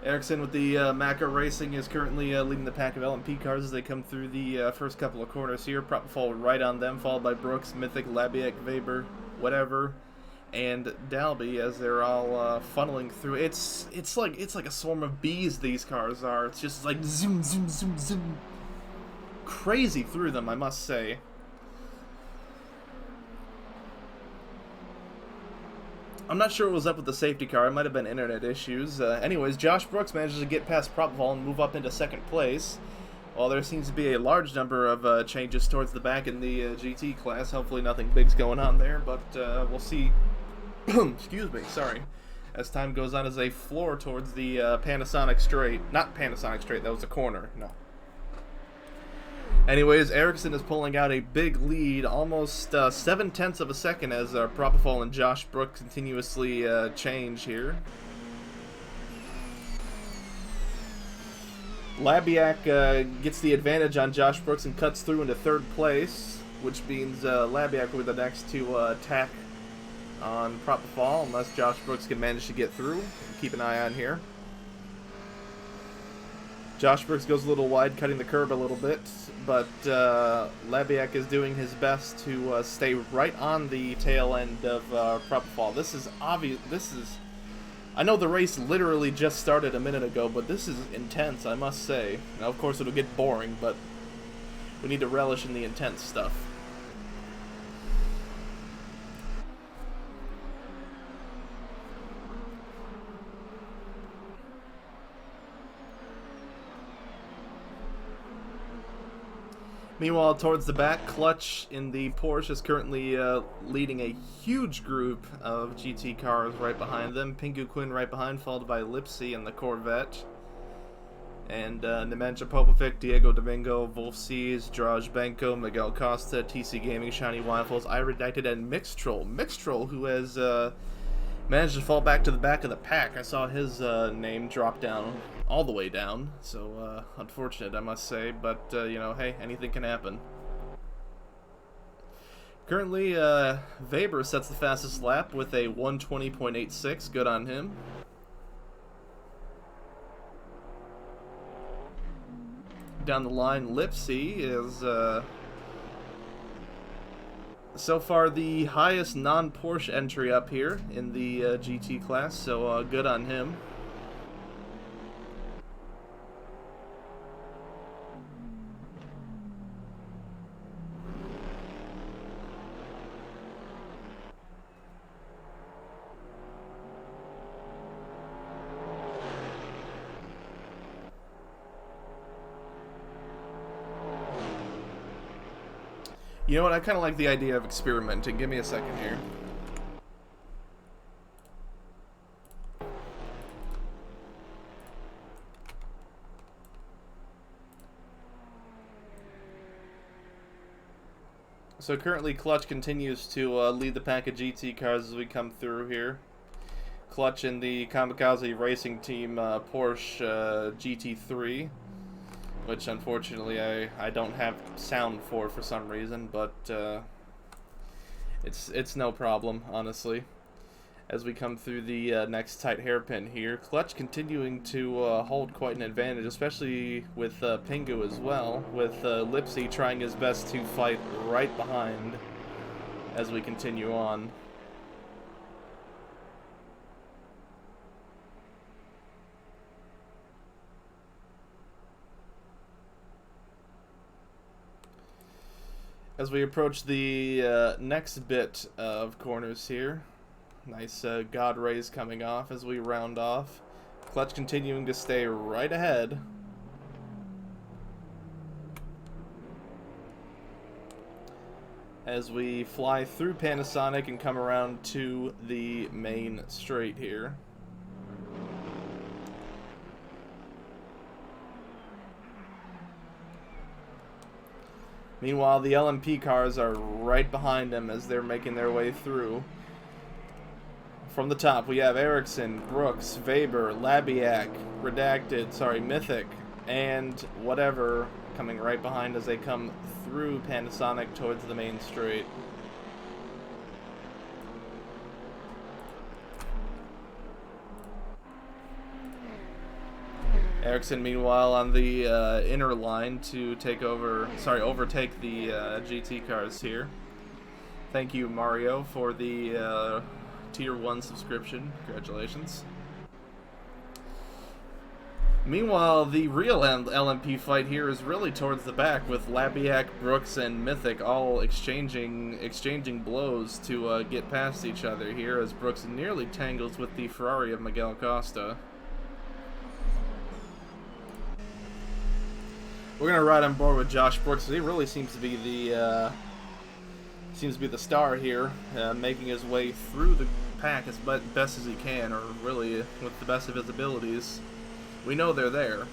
S1: Ericsson with the Macca Racing is currently leading the pack of LMP cars as they come through the first couple of corners here. Propofol right on them, followed by Brooks, Mythic, Labiak, Weber, whatever, and Dalby as they're all funneling through. It's like a swarm of bees. These cars are. It's just like zoom, zoom, zoom, zoom, crazy through them, I must say. I'm not sure what was up with the safety car. It might have been internet issues. Anyways, Josh Brooks manages to get past Propofol and move up into second place. While there seems to be a large number of changes towards the back in the GT class. Hopefully nothing big's going on there, but we'll see. Excuse me, sorry. As time goes on as they floor towards the Panasonic straight. Not Panasonic straight, that was a corner. No. Anyways, Ericsson is pulling out a big lead, almost 7/10 of a second as Propofol and Josh Brooks continuously change here. Labiak gets the advantage on Josh Brooks and cuts through into third place, which means Labiak will be the next to attack on Propofol, unless Josh Brooks can manage to get through. Keep an eye on here. Josh Brooks goes a little wide, cutting the curb a little bit, but Labiak is doing his best to stay right on the tail end of Propofol. This is obvious. I know the race literally just started a minute ago, but this is intense, I must say. Now, of course, it'll get boring, but we need to relish in the intense stuff. Meanwhile, towards the back, Clutch in the Porsche is currently leading a huge group of GT cars right behind them. Pingu Quinn right behind, followed by Lipsy in the Corvette. And Nemanja Popovic, Diego Domingo, Wolf Seas, Draj Benko, Miguel Costa, TC Gaming, Shiny Waffles, Iredacted, and Mixtroll. Mixtroll, who has managed to fall back to the back of the pack. I saw his name drop down, all the way down. So, unfortunate, I must say. But, you know, hey, anything can happen. Currently, Weber sets the fastest lap with a 1:20.86. Good on him. Down the line, Lipsy is so far the highest non-Porsche entry up here in the GT class, so good on him. You know what, I kind of like the idea of experimenting. Give me a second here. So currently Clutch continues to lead the pack of GT cars as we come through here. Clutch in the Kamikaze Racing Team Porsche GT3. Which, unfortunately, I don't have sound for some reason, but it's no problem, honestly. As we come through the next tight hairpin here, Clutch continuing to hold quite an advantage, especially with Pingu as well, with Lipsy trying his best to fight right behind as we continue on. As we approach the next bit of corners here, nice God rays coming off as we round off. Clutch continuing to stay right ahead. As we fly through Panasonic and come around to the main straight here. Meanwhile, the LMP cars are right behind them as they're making their way through. From the top, we have Ericsson, Brooks, Weber, Labiak, Mythic, and whatever coming right behind as they come through Panasonic towards the main straight. Ericsson, meanwhile, on the inner line to overtake the GT cars here. Thank you, Mario, for the Tier 1 subscription. Congratulations. Meanwhile, the real LMP fight here is really towards the back, with Labiak, Brooks, and Mythic all exchanging blows to get past each other here, as Brooks nearly tangles with the Ferrari of Miguel Costa. We're gonna ride on board with Josh Brooks. He really seems to be the star here, making his way through the pack as best as he can, or really with the best of his abilities. We know they're there.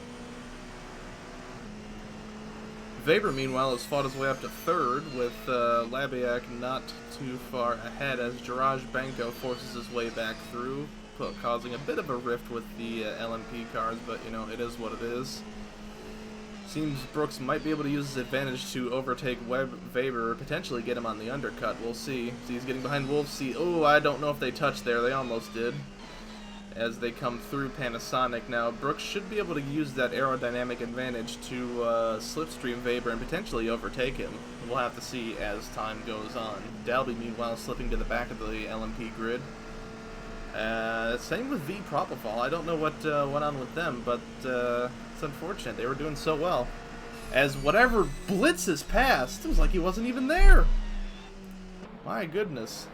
S1: Weber, meanwhile, has fought his way up to third, with Labiak not too far ahead as Draj Benko forces his way back through, causing a bit of a rift with the LMP cars, but you know, it is what it is. Seems Brooks might be able to use his advantage to overtake Weber, or potentially get him on the undercut. We'll see. He's getting behind Wolfsy. Oh, I don't know if they touched there. They almost did. As they come through Panasonic now, Brooks should be able to use that aerodynamic advantage to slipstream Weber and potentially overtake him. We'll have to see as time goes on. Dalby, meanwhile, slipping to the back of the LMP grid. Same with V Propofol. I don't know what went on with them, but it's unfortunate. They were doing so well. As whatever blitzes passed, it was like he wasn't even there. My goodness.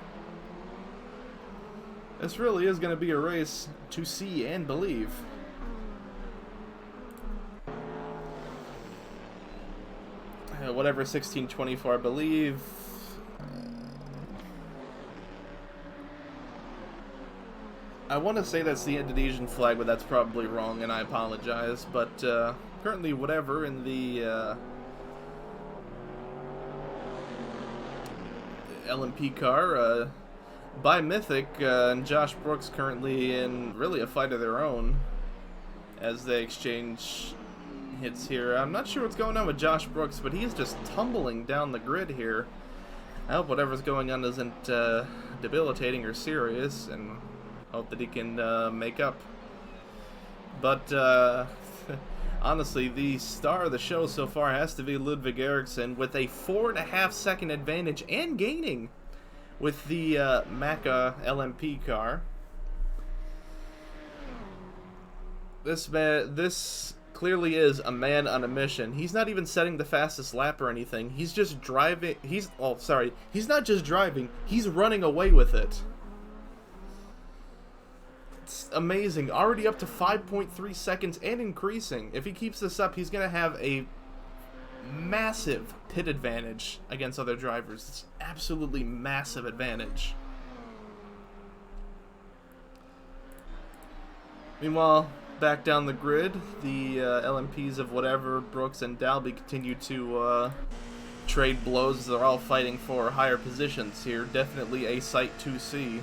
S1: This really is going to be a race to see and believe. whatever 1624, I believe. I want to say that's the Indonesian flag, but that's probably wrong, and I apologize. But currently, whatever in the LMP car, by Mythic and Josh Brooks currently in really a fight of their own as they exchange hits here. I'm not sure what's going on with Josh Brooks, but he's just tumbling down the grid here. I hope whatever's going on isn't debilitating or serious, and hope that he can make up. But honestly, the star of the show so far has to be Ludwig Eriksson with a 4.5 second advantage and gaining with the Macca LMP car. This clearly is a man on a mission. He's not even setting the fastest lap or anything. He's just driving. He's not just driving. He's running away with it. It's amazing. Already up to 5.3 seconds and increasing. If he keeps this up, he's going to have a massive pit advantage against other drivers. It's absolutely massive advantage. Meanwhile, back down the grid, the LMPs of whatever, Brooks and Dalby, continue to trade blows. They're all fighting for higher positions here. Definitely a sight to see.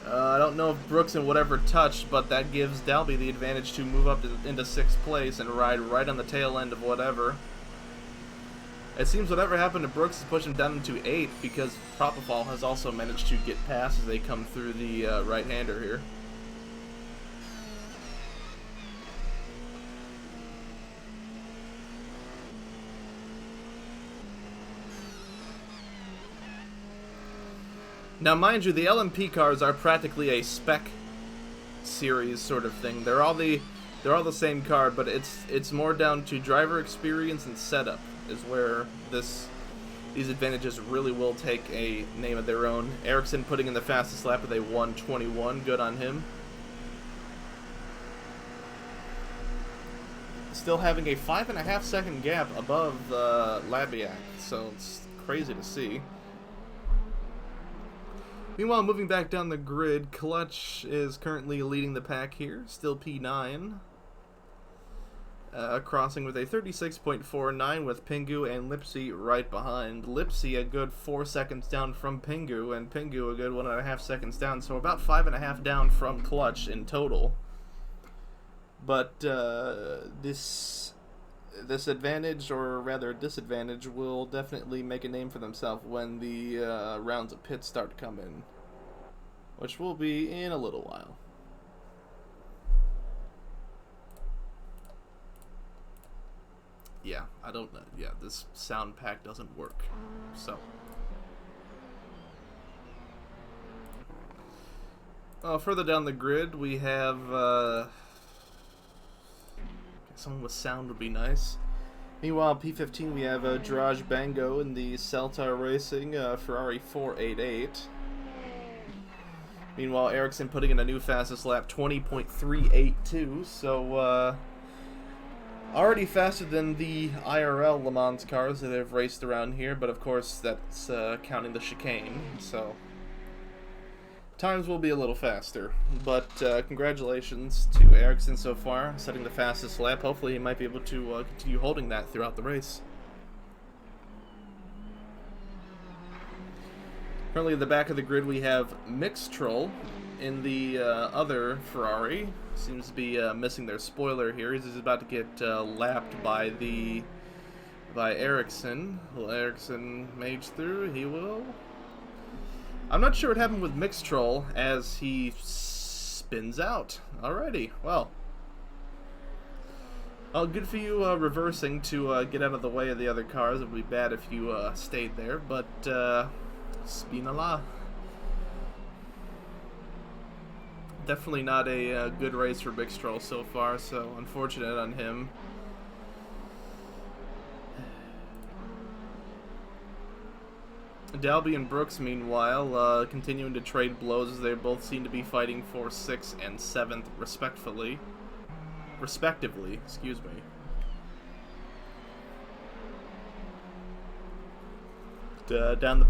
S1: I don't know if Brooks and whatever touched, but that gives Dalby the advantage to move up into 6th place and ride right on the tail end of whatever. It seems whatever happened to Brooks has pushed him down into 8th because Propofol has also managed to get past as they come through the right-hander here. Now, mind you, the LMP cars are practically a spec series sort of thing. They're all the same car, but it's more down to driver experience and setup is where these advantages really will take a name of their own. Eriksson putting in the fastest lap with a 1:21. Good on him. Still having a 5.5 second gap above Labiak, so it's crazy to see. Meanwhile, moving back down the grid, Clutch is currently leading the pack here, still P9. Crossing with a 36.49 with Pingu and Lipsy right behind. Lipsy a good 4 seconds down from Pingu, and Pingu a good 1.5 seconds down, so about 5.5 down from Clutch in total. But this advantage, or rather disadvantage, will definitely make a name for themselves when the rounds of pits start to come in, which will be in a little while. Yeah, I don't know. Yeah, this sound pack doesn't work. So. Further down the grid, we have someone with sound would be nice. Meanwhile, P15, we have Draj Bango in the Celta Racing Ferrari 488. Meanwhile, Eriksson putting in a new fastest lap, 20.382. So, already faster than the IRL Le Mans cars that have raced around here, but of course that's counting the chicane, so times will be a little faster. But congratulations to Eriksson so far, setting the fastest lap. Hopefully he might be able to continue holding that throughout the race. Currently at the back of the grid we have Mixtroll in the other Ferrari. Seems to be missing their spoiler here. He's about to get lapped by Eriksson. Will Eriksson mage through? He will. I'm not sure what happened with Mixtroll as he spins out. Alrighty, well. Well, good for you reversing to get out of the way of the other cars. It would be bad if you stayed there, but spinala. Definitely not a good race for Mixtroll so far, so unfortunate on him. Dalby and Brooks, meanwhile, continuing to trade blows as they both seem to be fighting for 6th and 7th, respectfully. respectively. Excuse me. Down the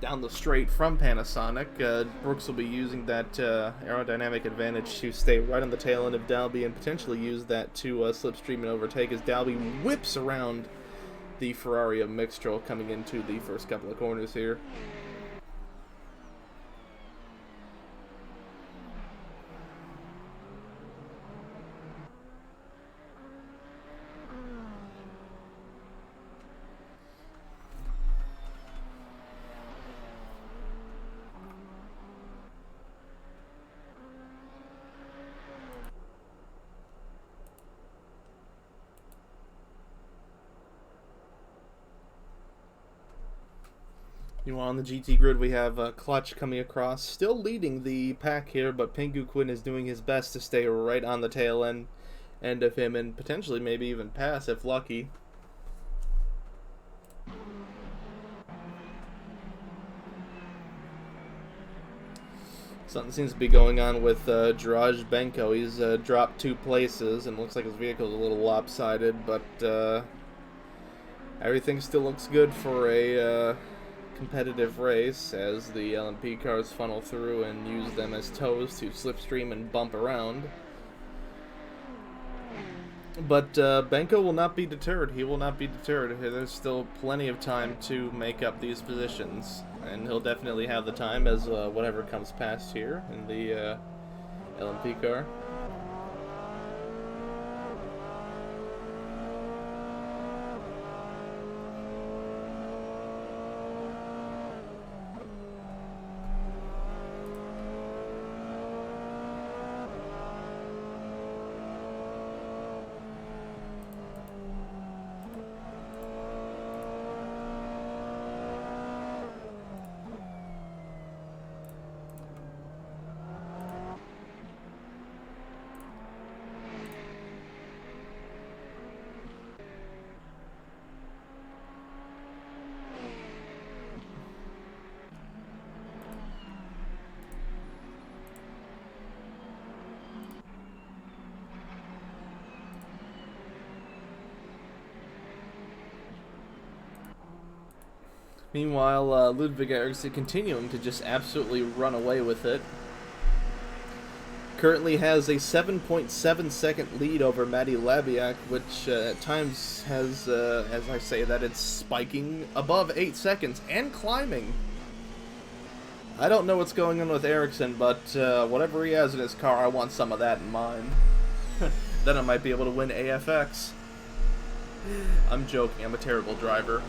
S1: down the straight from Panasonic, Brooks will be using that aerodynamic advantage to stay right on the tail end of Dalby and potentially use that to slipstream and overtake as Dalby whips around the Ferrari of Mixtrol coming into the first couple of corners here. Meanwhile, on the GT grid, we have Clutch coming across, still leading the pack here, but Pingu Quinn is doing his best to stay right on the tail end of him and potentially maybe even pass if lucky. Something seems to be going on with Jiraj Benko. He's dropped 2 places and looks like his vehicle's a little lopsided, but everything still looks good for a competitive race as the LMP cars funnel through and use them as toes to slipstream and bump around. But Benko will not be deterred. He will not be deterred. There's still plenty of time to make up these positions, and he'll definitely have the time as whatever comes past here in the LMP car. Meanwhile, Ludwig Eriksson continuing to just absolutely run away with it. Currently has a 7.7 second lead over Matty Labiak, which at times has, as I say that, it's spiking above 8 seconds and climbing. I don't know what's going on with Eriksson, but whatever he has in his car, I want some of that in mine. Then I might be able to win AFX. I'm joking, I'm a terrible driver.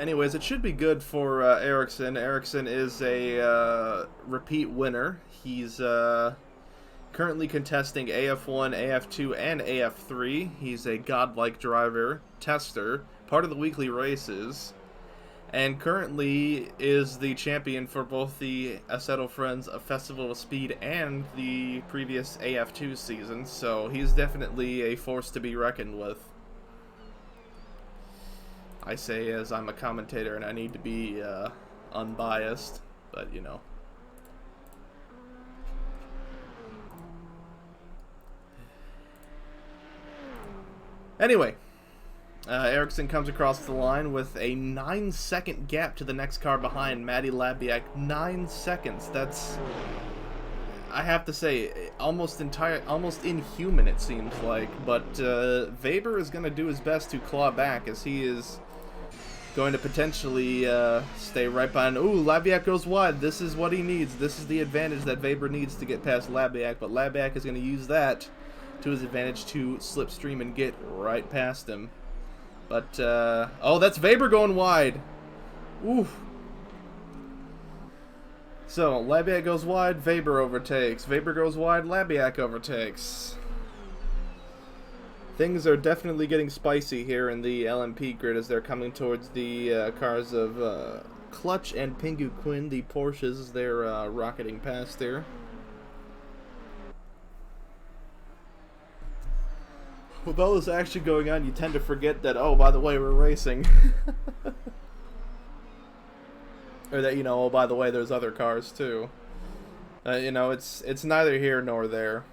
S1: Anyways, it should be good for Eriksson. Eriksson is a repeat winner. He's currently contesting AF1, AF2, and AF3. He's a godlike driver, tester, part of the weekly races, and currently is the champion for both the Assetto Friends Festival of Speed and the previous AF2 season, so he's definitely a force to be reckoned with. I say as I'm a commentator and I need to be unbiased, but you know. Anyway, Eriksson comes across the line with a 9-second gap to the next car behind, Matty Labiak. 9 seconds. That's, I have to say, almost inhuman it seems like. But Weber is going to do his best to claw back as he is going to potentially stay right behind. Ooh, Labiak goes wide. This is what he needs. This is the advantage that Weber needs to get past Labiak, but Labiak is going to use that to his advantage to slipstream and get right past him. But, oh, that's Weber going wide. Ooh. So, Labiak goes wide, Weber overtakes. Weber goes wide, Labiak overtakes. Things are definitely getting spicy here in the LMP grid as they're coming towards the cars of Clutch and Pingu Quinn, the Porsches. They're rocketing past there. With all this action going on, you tend to forget that, oh, by the way, we're racing. Or that, you know, oh, by the way, there's other cars, too. You know, it's neither here nor there.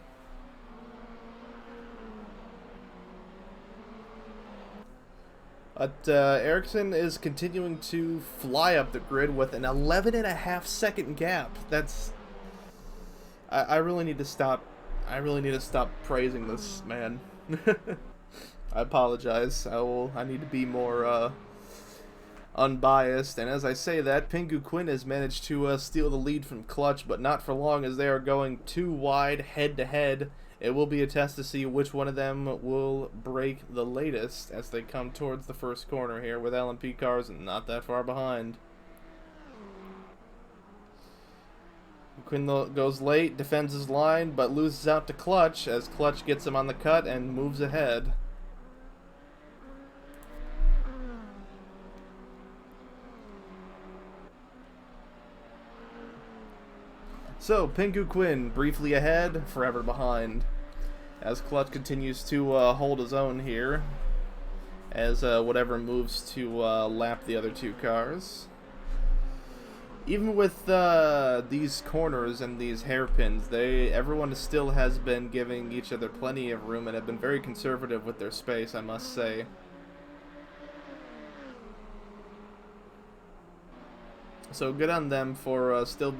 S1: But Ericsson is continuing to fly up the grid with an 11.5 second gap. That's... I really need to stop. I really need to stop praising this man. I apologize. I need to be more unbiased. And as I say that, Pingu Quinn has managed to steal the lead from Clutch, but not for long, as they are going too wide head to head. It will be a test to see which one of them will break the latest as they come towards the first corner here, with LMP cars not that far behind. Quinn goes late, defends his line, but loses out to Clutch as Clutch gets him on the cut and moves ahead. So, Pingu Quinn briefly ahead, forever behind, as Clutch continues to hold his own here, as whatever moves to lap the other two cars. Even with these corners and these hairpins, everyone still has been giving each other plenty of room and have been very conservative with their space, I must say. So good on them for still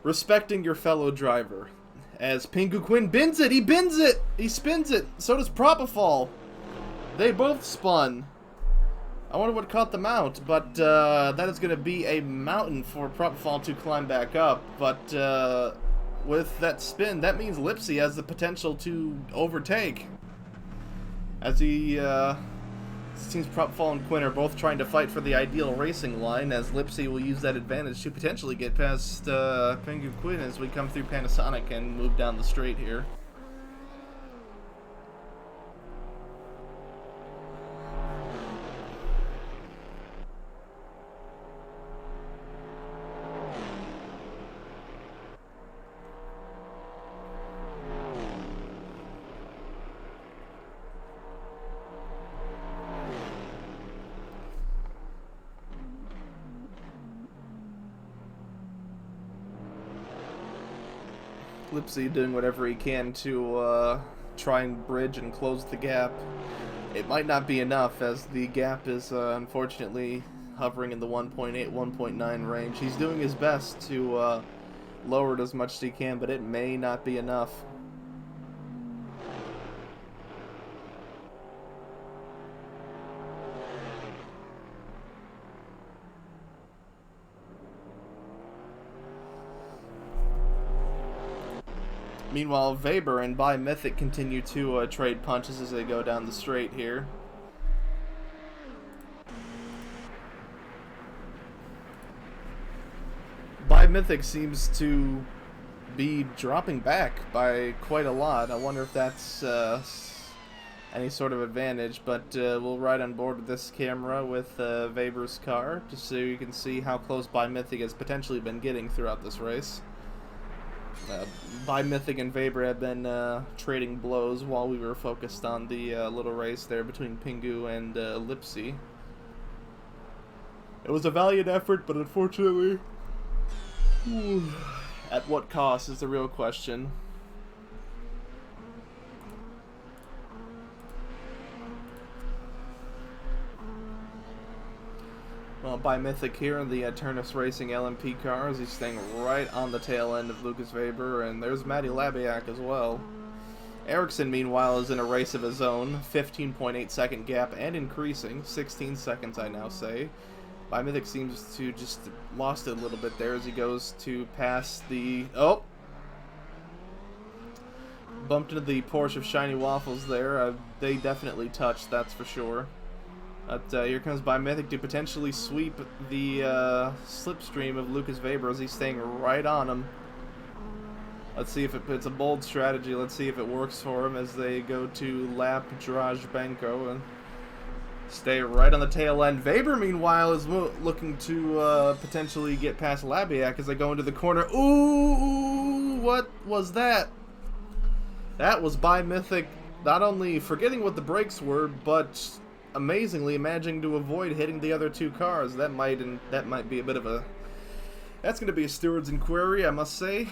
S1: respecting your fellow driver. As Pingu Quinn bins it, he spins it. So does Propofol. They both spun. I wonder what caught them out, but that is going to be a mountain for Propofol to climb back up. But with that spin, that means Lipsy has the potential to overtake. As he seems Propofol and Quinn are both trying to fight for the ideal racing line, as Lipsy will use that advantage to potentially get past Pingu Quinn as we come through Panasonic and move down the straight here. Lipsy doing whatever he can to try and bridge and close the gap. It might not be enough, as the gap is unfortunately hovering in the 1.8, 1.9 range. He's doing his best to lower it as much as he can, but it may not be enough. Meanwhile, Weber and Mythic continue to trade punches as they go down the straight here. Mythic seems to be dropping back by quite a lot. I wonder if that's any sort of advantage, but we'll ride on board with this camera with Weber's car, just so you can see how close Mythic has potentially been getting throughout this race. Mythic and Weber have been trading blows while we were focused on the little race there between Pingu and Lipsy. It was a valiant effort, but unfortunately, at what cost is the real question. Well, Mythic here in the Turnus Racing LMP cars. He's staying right on the tail end of Lucas Weber, and there's Matty Labiak as well. Ericsson, meanwhile, is in a race of his own, 15.8 second gap and increasing, 16 seconds I now say. Mythic seems to just lost it a little bit there as he goes to pass the... Oh! Bumped into the Porsche of Shiny Waffles there. They definitely touched, that's for sure. But here comes Mythic to potentially sweep the slipstream of Lucas Weber as he's staying right on him. Let's see if it's a bold strategy. Let's see if it works for him as they go to lap Drajbenko and stay right on the tail end. Weber, meanwhile, is looking to potentially get past Labiak as they go into the corner. Ooh, what was that? That was by Mythic not only forgetting what the brakes were, but amazingly managing to avoid hitting the other two cars. That might be a bit of a... That's going to be a steward's inquiry, I must say.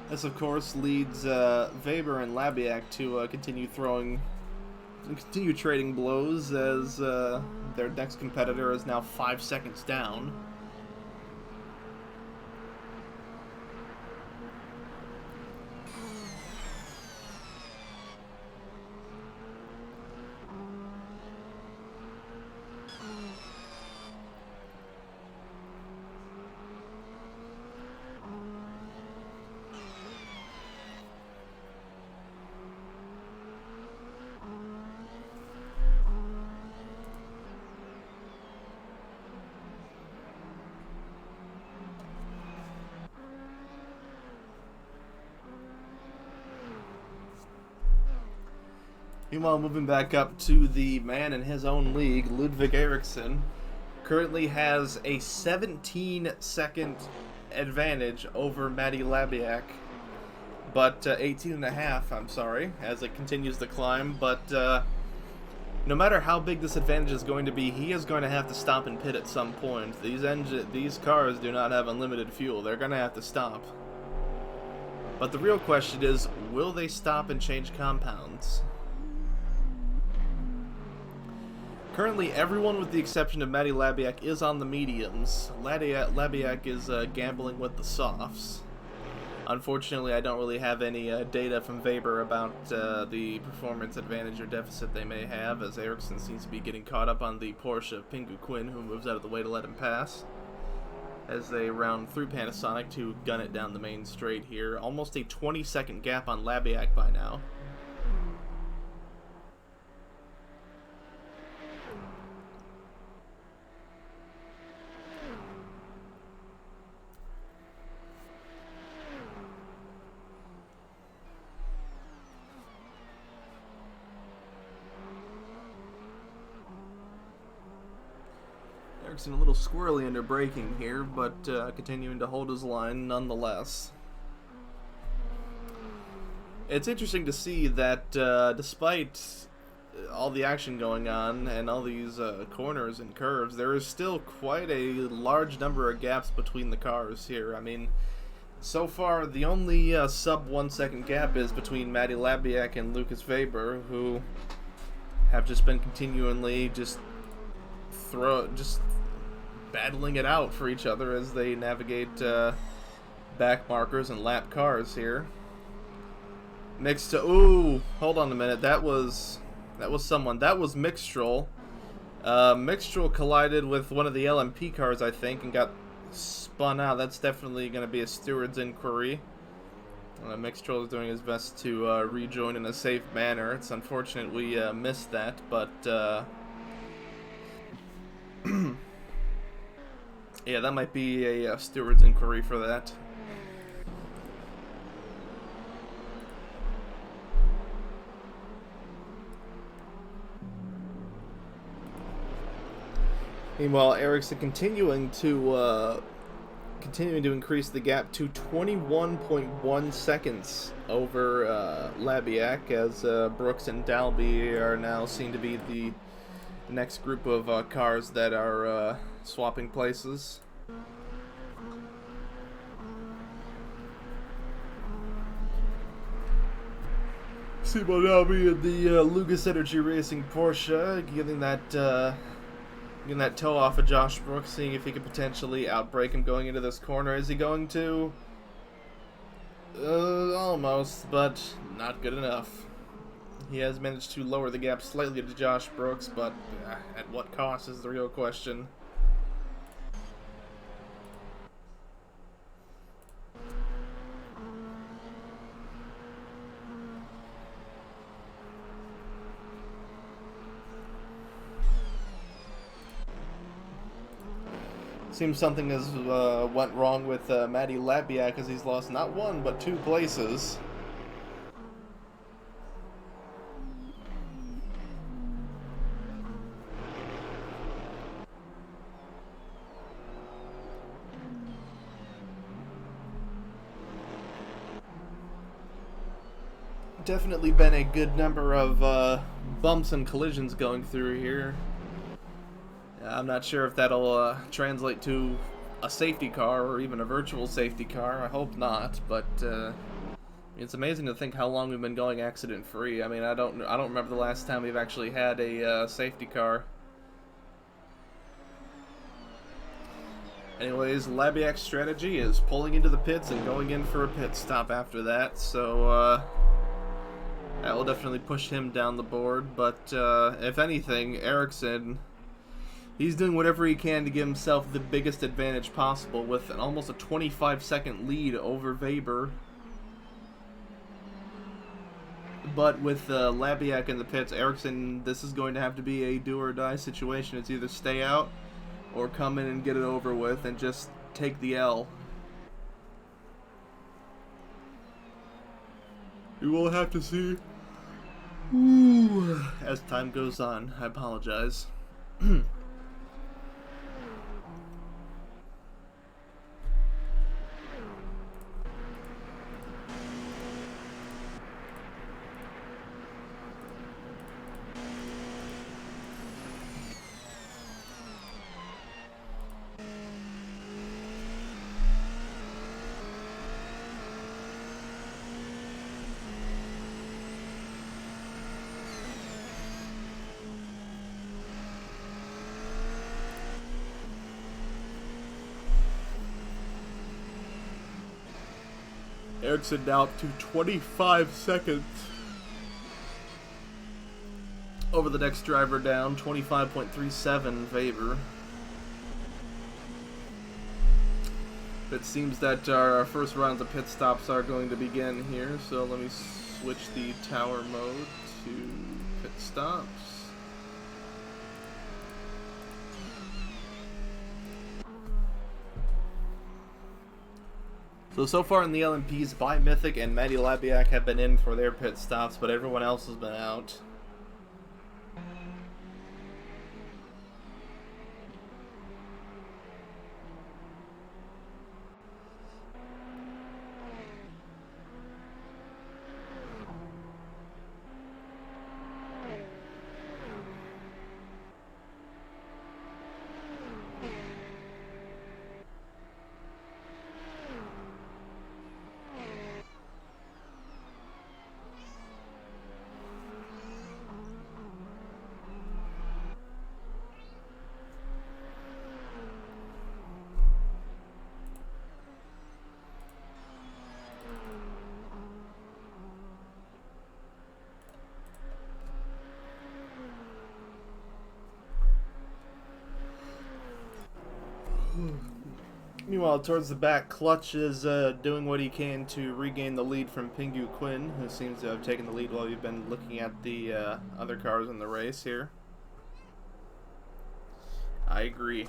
S1: This, of course, leads Weber and Labiak to continue trading blows as their next competitor is now 5 seconds down. Meanwhile, moving back up to the man in his own league, Ludwig Eriksson currently has a 17-second advantage over Matty Labiak, but 18.5, I'm sorry, as it continues to climb. But no matter how big this advantage is going to be, he is going to have to stop and pit at some point. These cars do not have unlimited fuel. They're going to have to stop. But the real question is, will they stop and change compounds? Currently, everyone with the exception of Matty Labiak is on the mediums. Labiak is gambling with the softs. Unfortunately, I don't really have any data from Weber about the performance advantage or deficit they may have, as Eriksson seems to be getting caught up on the Porsche of Pingu Quinn, who moves out of the way to let him pass, as they round through Panasonic to gun it down the main straight here. Almost a 20-second gap on Labiak by now. Eriksson a little squirrely under braking here, but continuing to hold his line nonetheless. It's interesting to see that despite all the action going on and all these corners and curves, there is still quite a large number of gaps between the cars here. I mean, so far the only sub 1 second gap is between Matty Labiak and Lucas Weber, who have just been continually just battling it out for each other as they navigate back markers and lap cars here. Next to, ooh, hold on a minute, that was someone. That was Mixtrol. Mixtrol collided with one of the LMP cars, I think, and got spun out. That's definitely going to be a steward's inquiry. Mixtrol is doing his best to rejoin in a safe manner. It's unfortunate we missed that, but yeah, that might be a steward's inquiry for that. Meanwhile, Eriksson continuing to increase the gap to 21.1 seconds over Labiak, as Brooks and Dalby are now seen to be the next group of cars that are swapping places. Simo Dalby in the Lucas Energy Racing Porsche, getting that toe off of Josh Brooks, seeing if he could potentially outbrake him going into this corner. Is he going to? Almost, but not good enough. He has managed to lower the gap slightly to Josh Brooks, but at what cost is the real question. Seems something has went wrong with Matty Labiak, as he's lost not one but 2 places. Definitely been a good number of bumps and collisions going through here. I'm not sure if that'll translate to a safety car or even a virtual safety car. I hope not, but it's amazing to think how long we've been going accident-free. I mean, I don't remember the last time we've actually had a safety car. Anyways, Labiak's strategy is pulling into the pits and going in for a pit stop after that, so that will definitely push him down the board. But if anything, Ericsson, he's doing whatever he can to give himself the biggest advantage possible with almost a 25-second lead over Weber. But with Labiak in the pits, Ericsson, this is going to have to be a do-or-die situation. It's either stay out or come in and get it over with and just take the L. We will have to see as time goes on. I apologize. Ericsson now up to 25 seconds over the next driver down, 25.37 Weber. It seems that our first rounds of pit stops are going to begin here, so let me switch the tower mode to pit stops. So far in the LMPs, By Mythic and Matty Labiak have been in for their pit stops, but everyone else has been out. Meanwhile, towards the back, Clutch is doing what he can to regain the lead from Pingu Quinn, who seems to have taken the lead while you've been looking at the other cars in the race here. I agree.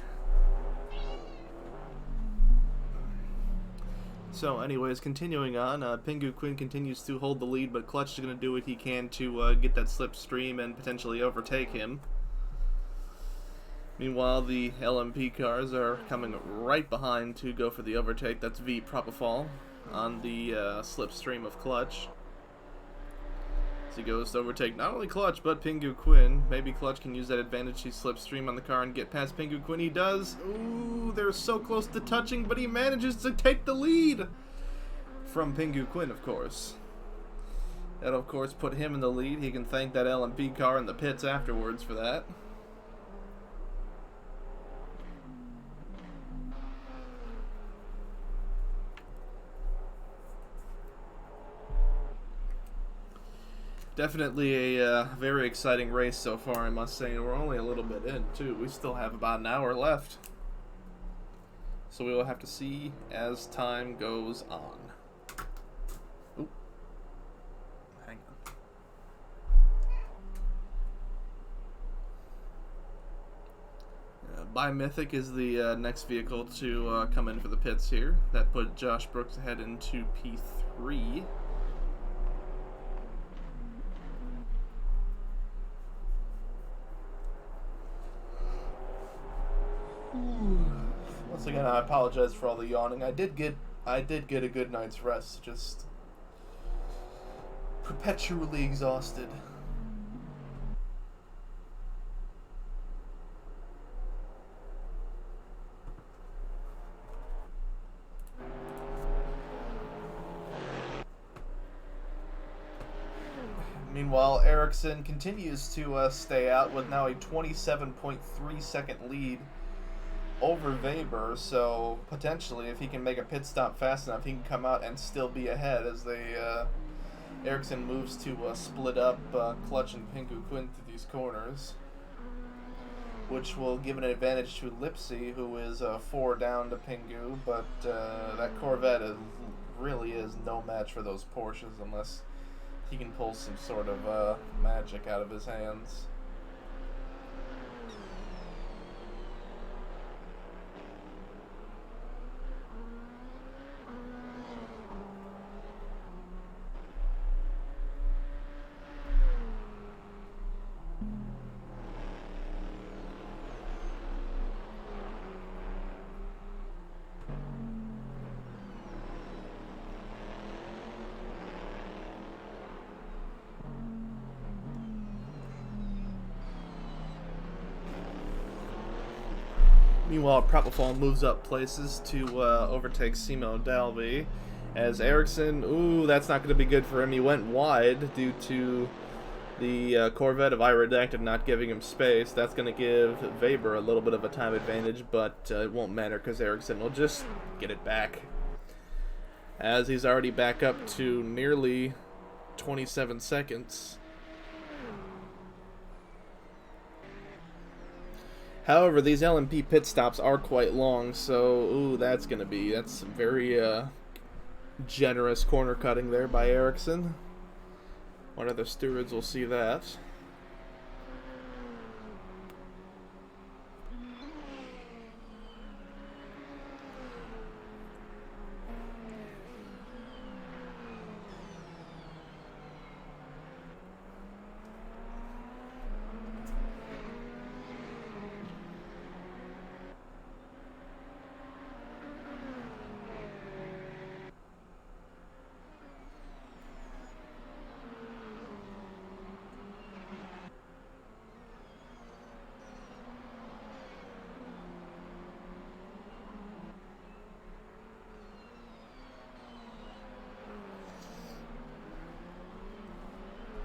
S1: So, anyways, continuing on, Pingu Quinn continues to hold the lead, but Clutch is going to do what he can to get that slipstream and potentially overtake him. Meanwhile, the LMP cars are coming right behind to go for the overtake. That's V Propofol on the slipstream of Clutch. So he goes to overtake not only Clutch, but Pingu Quinn. Maybe Clutch can use that advantage, slipstream on the car and get past Pingu Quinn. He does. Ooh, they're so close to touching, but he manages to take the lead from Pingu Quinn, of course. That'll, of course, put him in the lead. He can thank that LMP car in the pits afterwards for that. Definitely a very exciting race so far, I must say. We're only a little bit in, too. We still have about an hour left. So we will have to see as time goes on. Oop. Hang on. By Mythic is the next vehicle to come in for the pits here. That put Josh Brooks ahead into P3. Once again, I apologize for all the yawning. I did get a good night's rest. Just perpetually exhausted. Meanwhile, Ericsson continues to stay out with now a 27.3 second lead over Weber, so potentially if he can make a pit stop fast enough, he can come out and still be ahead as Ericsson moves to split up Clutch and Pingu Quinn through these corners, which will give an advantage to Lipsy, who is 4 down to Pingu, but that Corvette really is no match for those Porsches unless he can pull some sort of magic out of his hands. Meanwhile, Propofol moves up places to overtake Simo Dalby. As Ericsson, ooh, that's not going to be good for him. He went wide due to the Corvette of Iredacted not giving him space. That's going to give Weber a little bit of a time advantage, but it won't matter because Ericsson will just get it back. As he's already back up to nearly 27 seconds. However, these LMP pit stops are quite long, so ooh, that's very generous corner cutting there by Ericsson. One of the stewards will see that.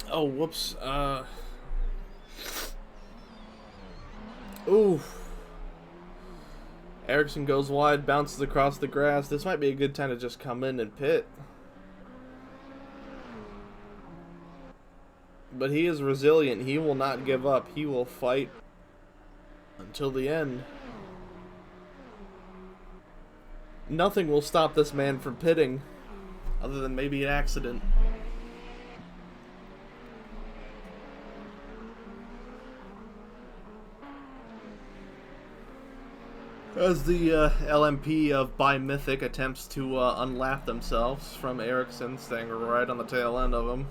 S1: Oh, whoops. Ooh. Ericsson goes wide, bounces across the grass. This might be a good time to just come in and pit. But he is resilient. He will not give up. He will fight until the end. Nothing will stop this man from pitting, other than maybe an accident. As the LMP of Mythic attempts to unlap themselves from Ericsson, staying right on the tail end of him.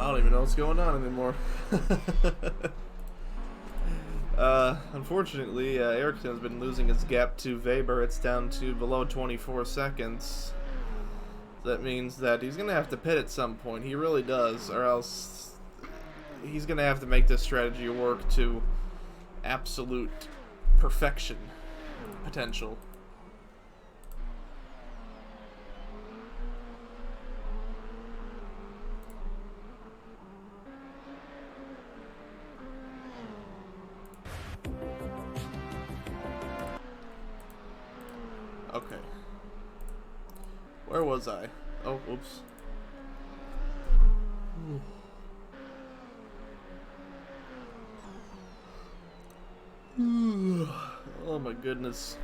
S1: I don't even know what's going on anymore. Unfortunately, Ericsson's been losing his gap to Weber. It's down to below 24 seconds. That means that he's going to have to pit at some point. He really does, or else he's going to have to make this strategy work to absolute perfection potential. Okay. Where was I? Oh, whoops. Oh my goodness.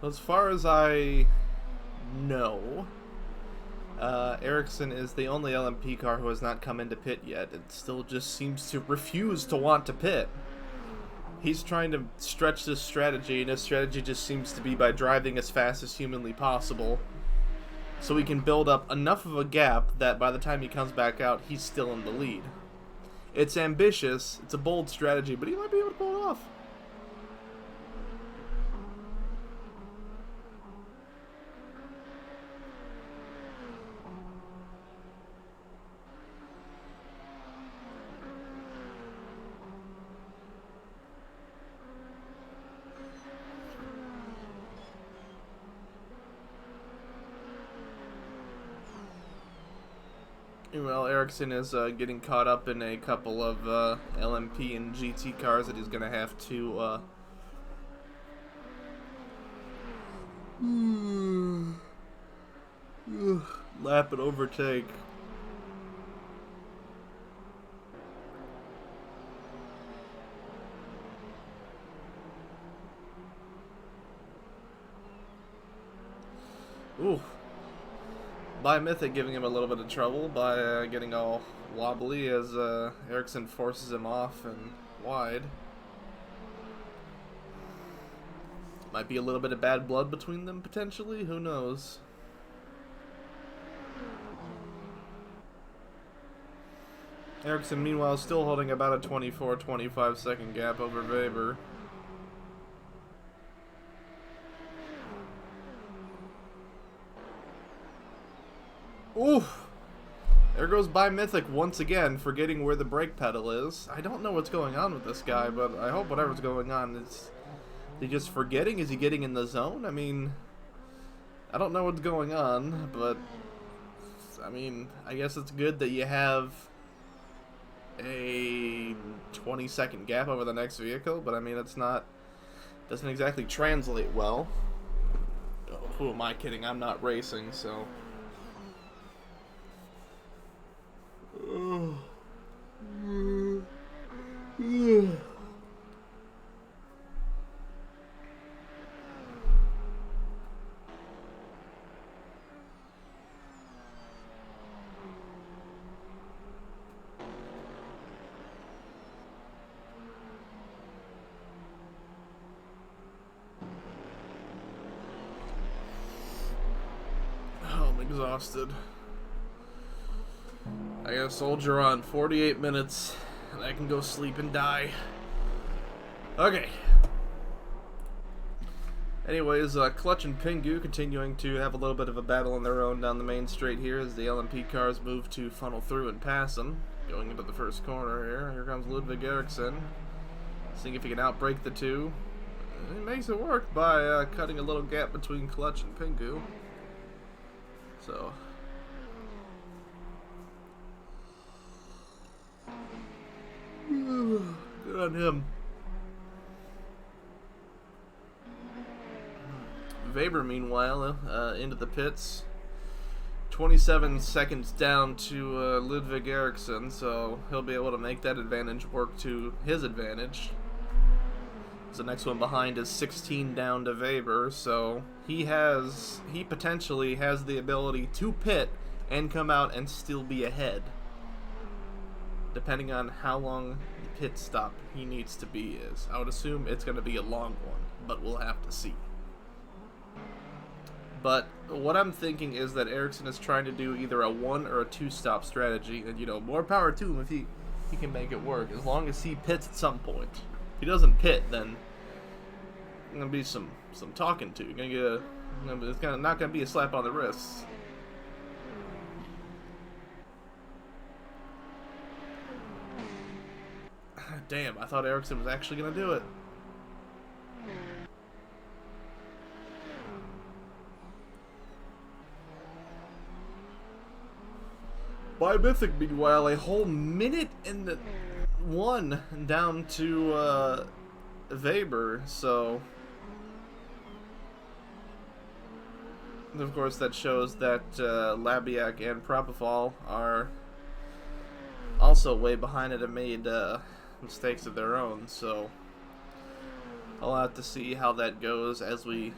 S1: As far as I know, Ericsson is the only LMP car who has not come into pit yet. It still just seems to refuse to want to pit. He's trying to stretch this strategy, and his strategy just seems to be by driving as fast as humanly possible, so he can build up enough of a gap that by the time he comes back out, he's still in the lead. It's ambitious, it's a bold strategy, but he might be able to pull it off. Well, Ericsson is getting caught up in a couple of LMP and GT cars that he's going to have to lap and overtake. Ooh. By Mythic giving him a little bit of trouble by getting all wobbly as Ericsson forces him off and wide. Might be a little bit of bad blood between them potentially, who knows. Ericsson meanwhile still holding about a 24-25 second gap over Weber. Oof! There goes By Mythic once again, forgetting where the brake pedal is. I don't know what's going on with this guy, but I hope whatever's going on is he just forgetting? Is he getting in the zone? I mean, I don't know what's going on, but I mean, I guess it's good that you have a 20-second gap over the next vehicle, but I mean, it's not, doesn't exactly translate well. Oh, who am I kidding? I'm not racing, so. I'm exhausted. I gotta soldier on 48 minutes, and I can go sleep and die. Okay. Anyways, Clutch and Pingu continuing to have a little bit of a battle on their own down the main straight here as the LMP cars move to funnel through and pass them. Going into the first corner here. Here comes Ludwig Ericsson. Seeing if he can outbrake the two. He makes it work by cutting a little gap between Clutch and Pingu. So. Good on him. Weber, meanwhile, into the pits. 27 seconds down to Ludwig Eriksson, so he'll be able to make that advantage work to his advantage. The next one behind is 16 down to Weber, so he potentially has the ability to pit and come out and still be ahead, depending on how long the pit stop he needs to be is. I would assume it's going to be a long one, but we'll have to see. But what I'm thinking is that Eriksson is trying to do either a 1 or a 2 stop strategy, and more power to him if he can make it work, as long as he pits at some point. If he doesn't pit, then there's gonna be some talking to. It's not gonna be a slap on the wrist. Damn, I thought Eriksson was actually gonna do it. By Mythic, meanwhile, a whole minute and 1 down to Weber, so of course that shows that Labiak and Propofol are also way behind it and made mistakes of their own, so I'll have to see how that goes as we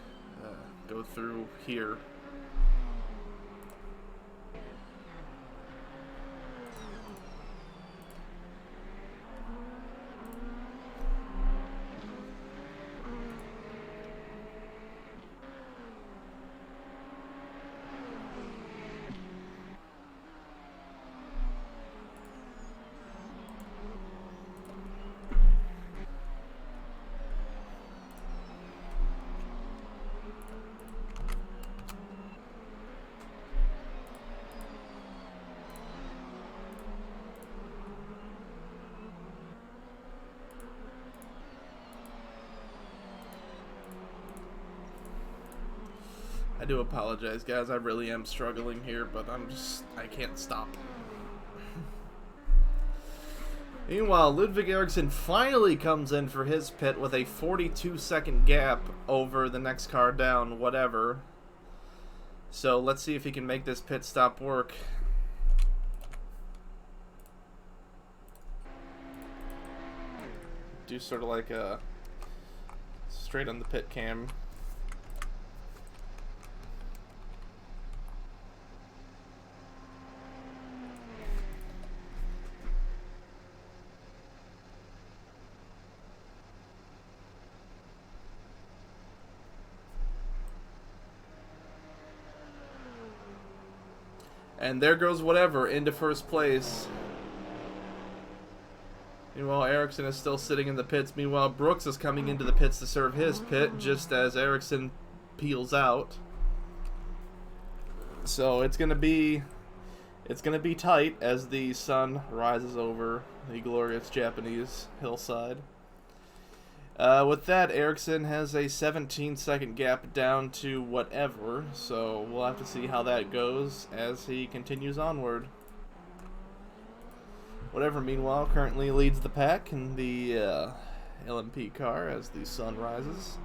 S1: go through here. I do apologize, guys. I really am struggling here, but I can't stop. Meanwhile, Ludwig Eriksson finally comes in for his pit with a 42-second gap over the next car down, whatever. So let's see if he can make this pit stop work. Do sort of like a straight on the pit cam. And there goes whatever into first place. Meanwhile, Eriksson is still sitting in the pits. Meanwhile, Brooks is coming into the pits to serve his pit just as Eriksson peels out. So it's gonna be tight as the sun rises over the glorious Japanese hillside. With that, Eriksson has a 17-second gap down to whatever, so we'll have to see how that goes as he continues onward. Whatever, meanwhile, currently leads the pack in the LMP car as the sun rises.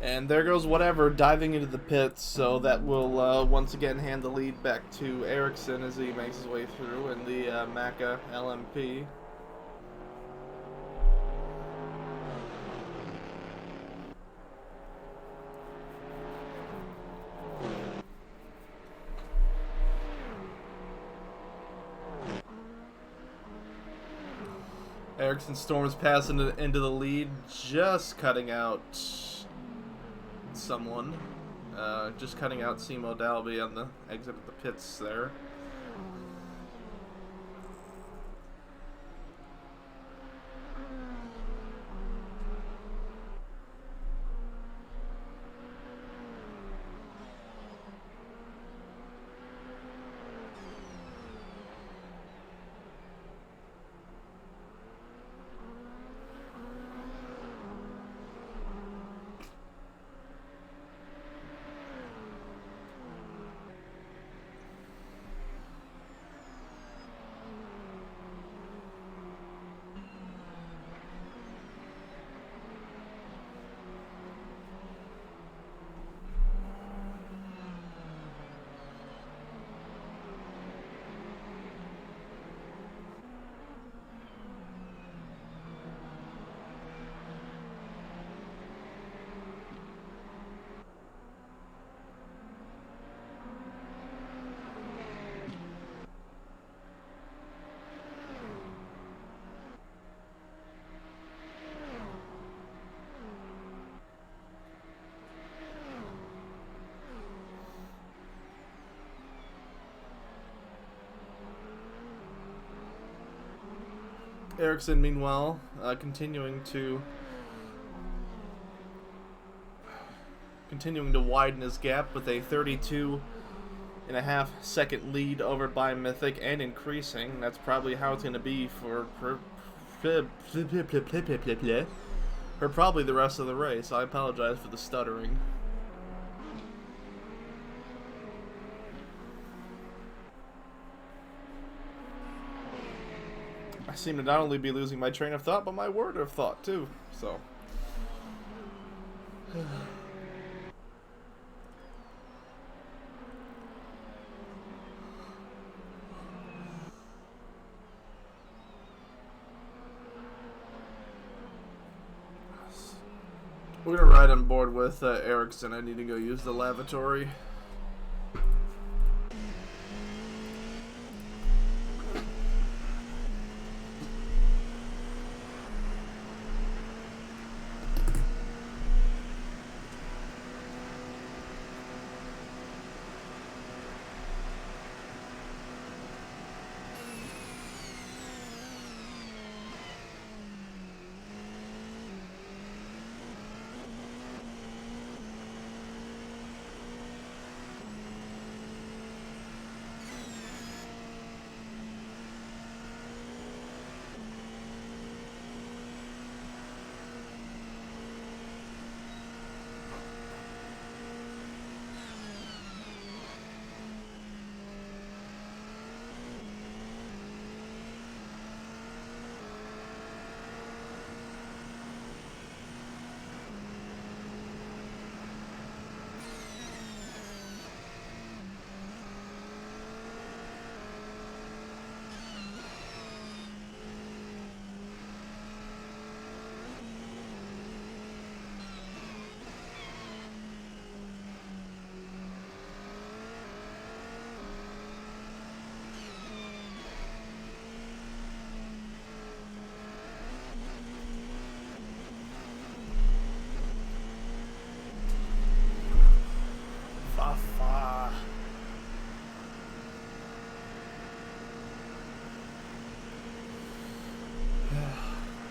S1: And there goes whatever, diving into the pits, so that will once again hand the lead back to Eriksson as he makes his way through in the Macca LMP. Eriksson storms past into the lead, just cutting out someone. Just cutting out Simo Dalby on the exit of the pits there. Ericsson, meanwhile, continuing to widen his gap with a 32.5-second lead over by Mythic, and increasing. That's probably how it's going to be for probably the rest of the race. I apologize for the stuttering. I seem to not only be losing my train of thought, but my word of thought too. So we're gonna ride on board with Ericsson. I need to go use the lavatory.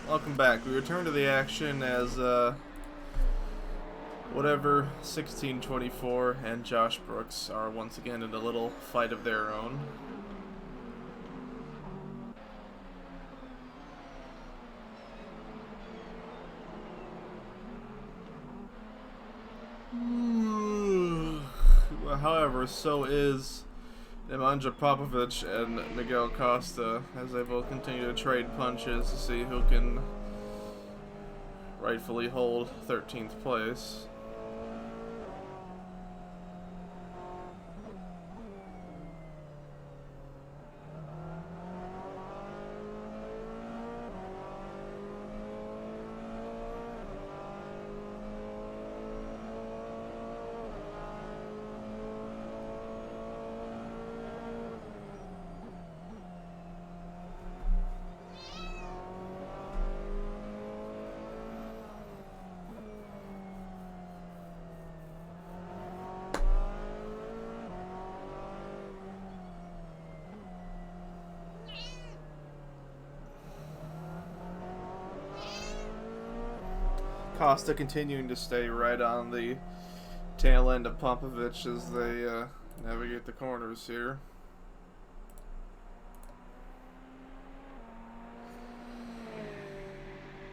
S1: Welcome back. We return to the action as whatever 1624 and Josh Brooks are once again in a little fight of their own. However, so is Nemanja Popovic and Miguel Costa, as they both continue to trade punches to see who can rightfully hold 13th place. Costa continuing to stay right on the tail end of Popovic as they navigate the corners here.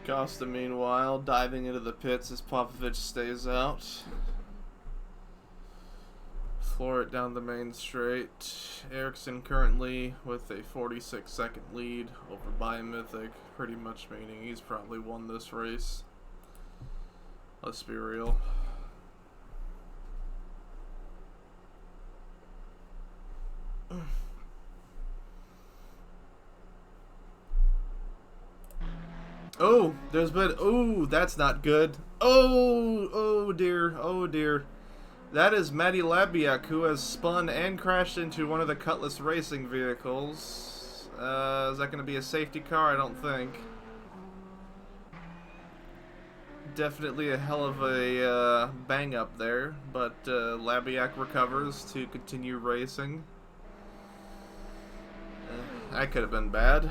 S1: Costa, meanwhile, diving into the pits as Popovic stays out. Floor it down the main straight. Ericsson currently with a 46-second lead over by Mythic, pretty much meaning he's probably won this race. Let's be real. Oh, there's been... Oh, that's not good. Oh dear. Oh dear. That is Matty Labiak, who has spun and crashed into one of the Cutlass racing vehicles. Is that going to be a safety car? I don't think. Definitely a hell of a bang up there, but Labiak recovers to continue racing. That could have been bad.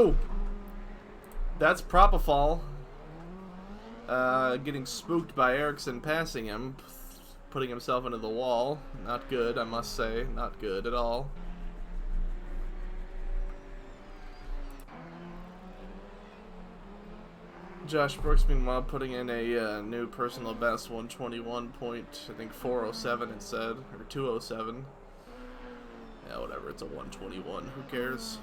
S1: Oh! That's Propofol. Getting spooked by Ericsson passing him, putting himself into the wall. Not good, I must say. Not good at all. Josh Brooks, meanwhile, putting in a new personal best, 121 point, I think 407 it said, or 207. Yeah, whatever, it's a 121, who cares?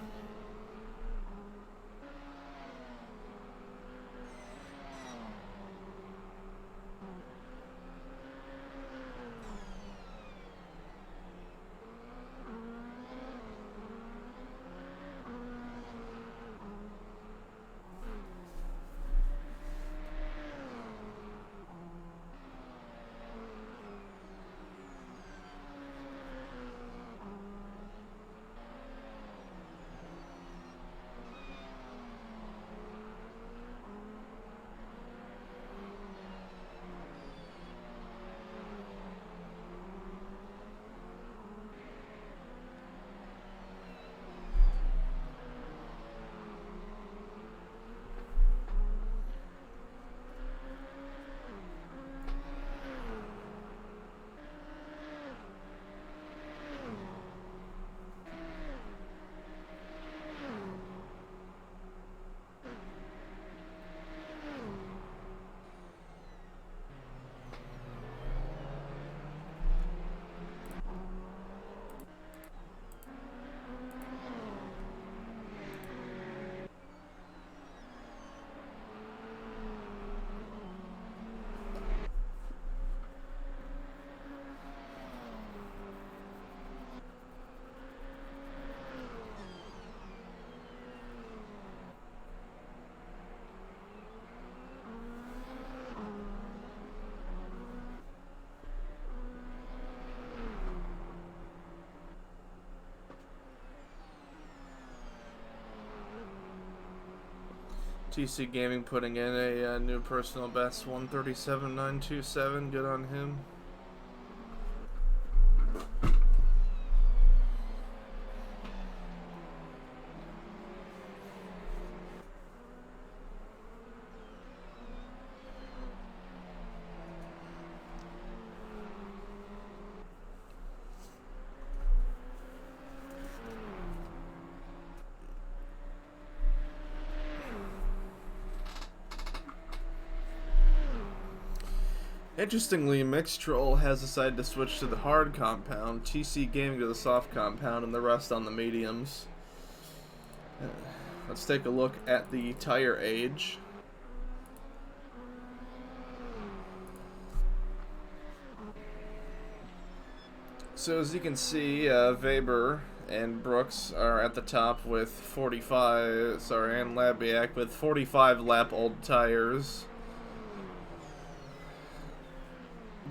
S1: TC Gaming putting in a new personal best, 137.927. Good on him. Interestingly, Mixtroll has decided to switch to the hard compound, TC Gaming to the soft compound, and the rest on the mediums. Let's take a look at the tire age. So as you can see, Weber and Brooks are at the top with 45, and Labiak with 45 lap old tires.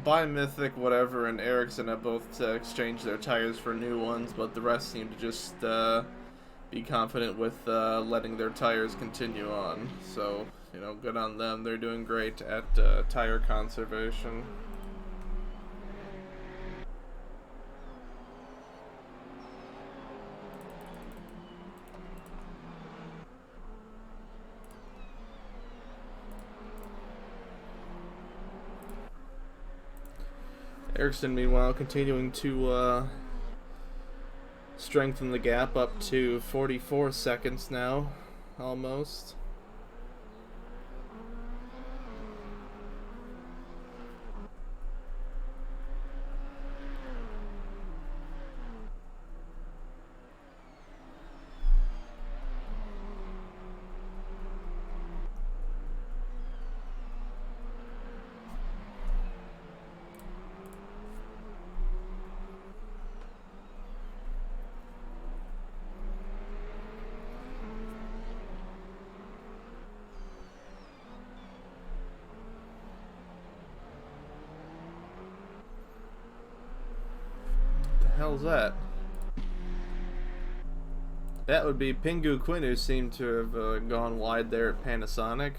S1: By Mythic, whatever, and Ericsson have both exchanged their tires for new ones, but the rest seem to just be confident with letting their tires continue on. So, you know, good on them. They're doing great at tire conservation. Ericsson, meanwhile, continuing to strengthen the gap up to 44 seconds now, almost. Hell's that? That would be Pingu Quinn, who seemed to have gone wide there at Panasonic.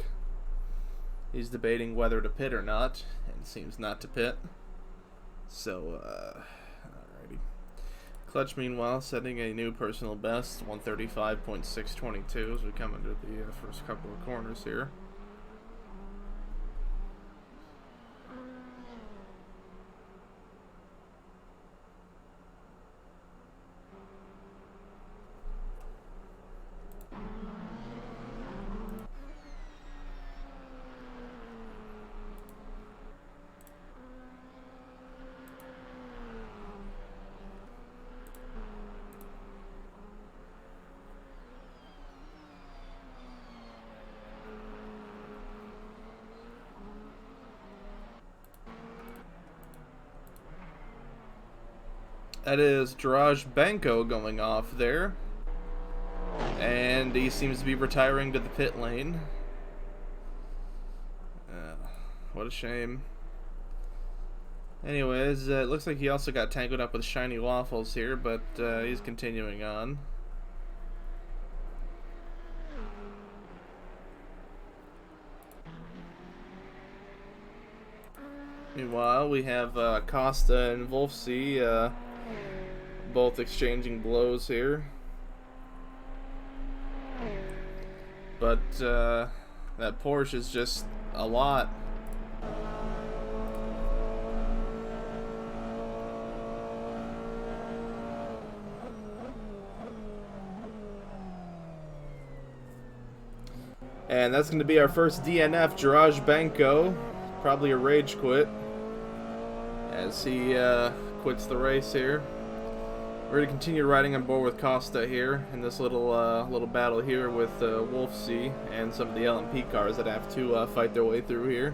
S1: He's debating whether to pit or not, and seems not to pit. So, alrighty. Clutch, meanwhile, setting a new personal best, 135.622 as we come into the first couple of corners here. That is Jiraj Benko going off there. And he seems to be retiring to the pit lane. What a shame. Anyways, it looks like he also got tangled up with Shiny Waffles here, but he's continuing on. Meanwhile, we have Costa and Wolfsy both exchanging blows here. But that Porsche is just a lot. And that's going to be our first DNF, Jiraj Benko. Probably a rage quit as he quits the race here. We're going to continue riding on board with Costa here in this little battle here with Wolfsy and some of the LMP cars that have to fight their way through here.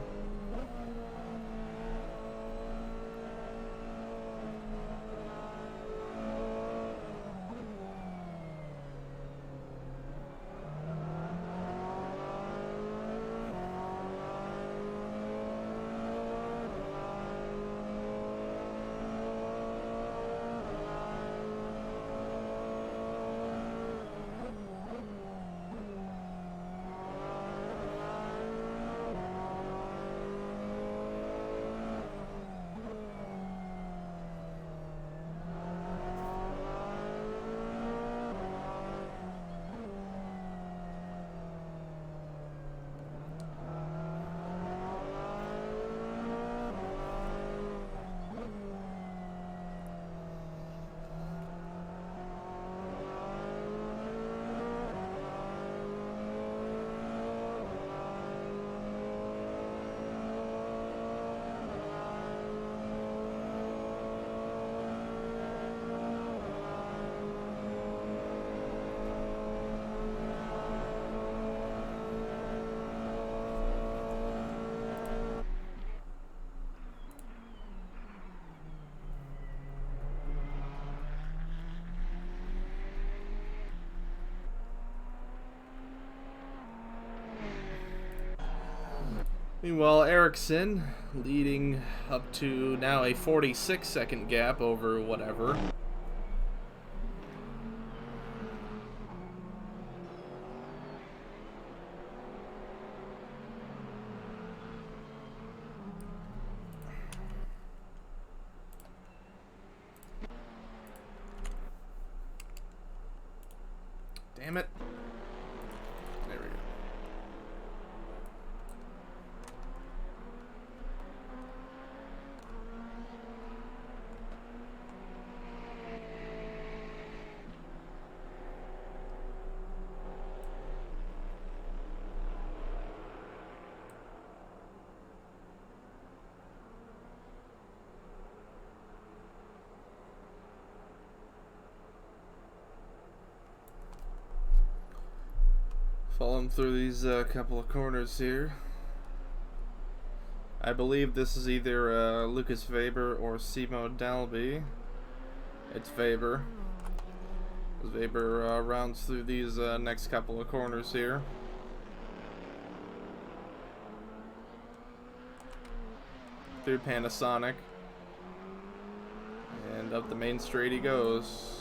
S1: Meanwhile, Ericsson leading up to now a 46-second gap over whatever. Damn it. There we go. Falling through these couple of corners here. I believe this is either Lucas Weber or Simo Dalby. It's Weber. Weber rounds through these next couple of corners here. Through Panasonic. And up the main straight he goes.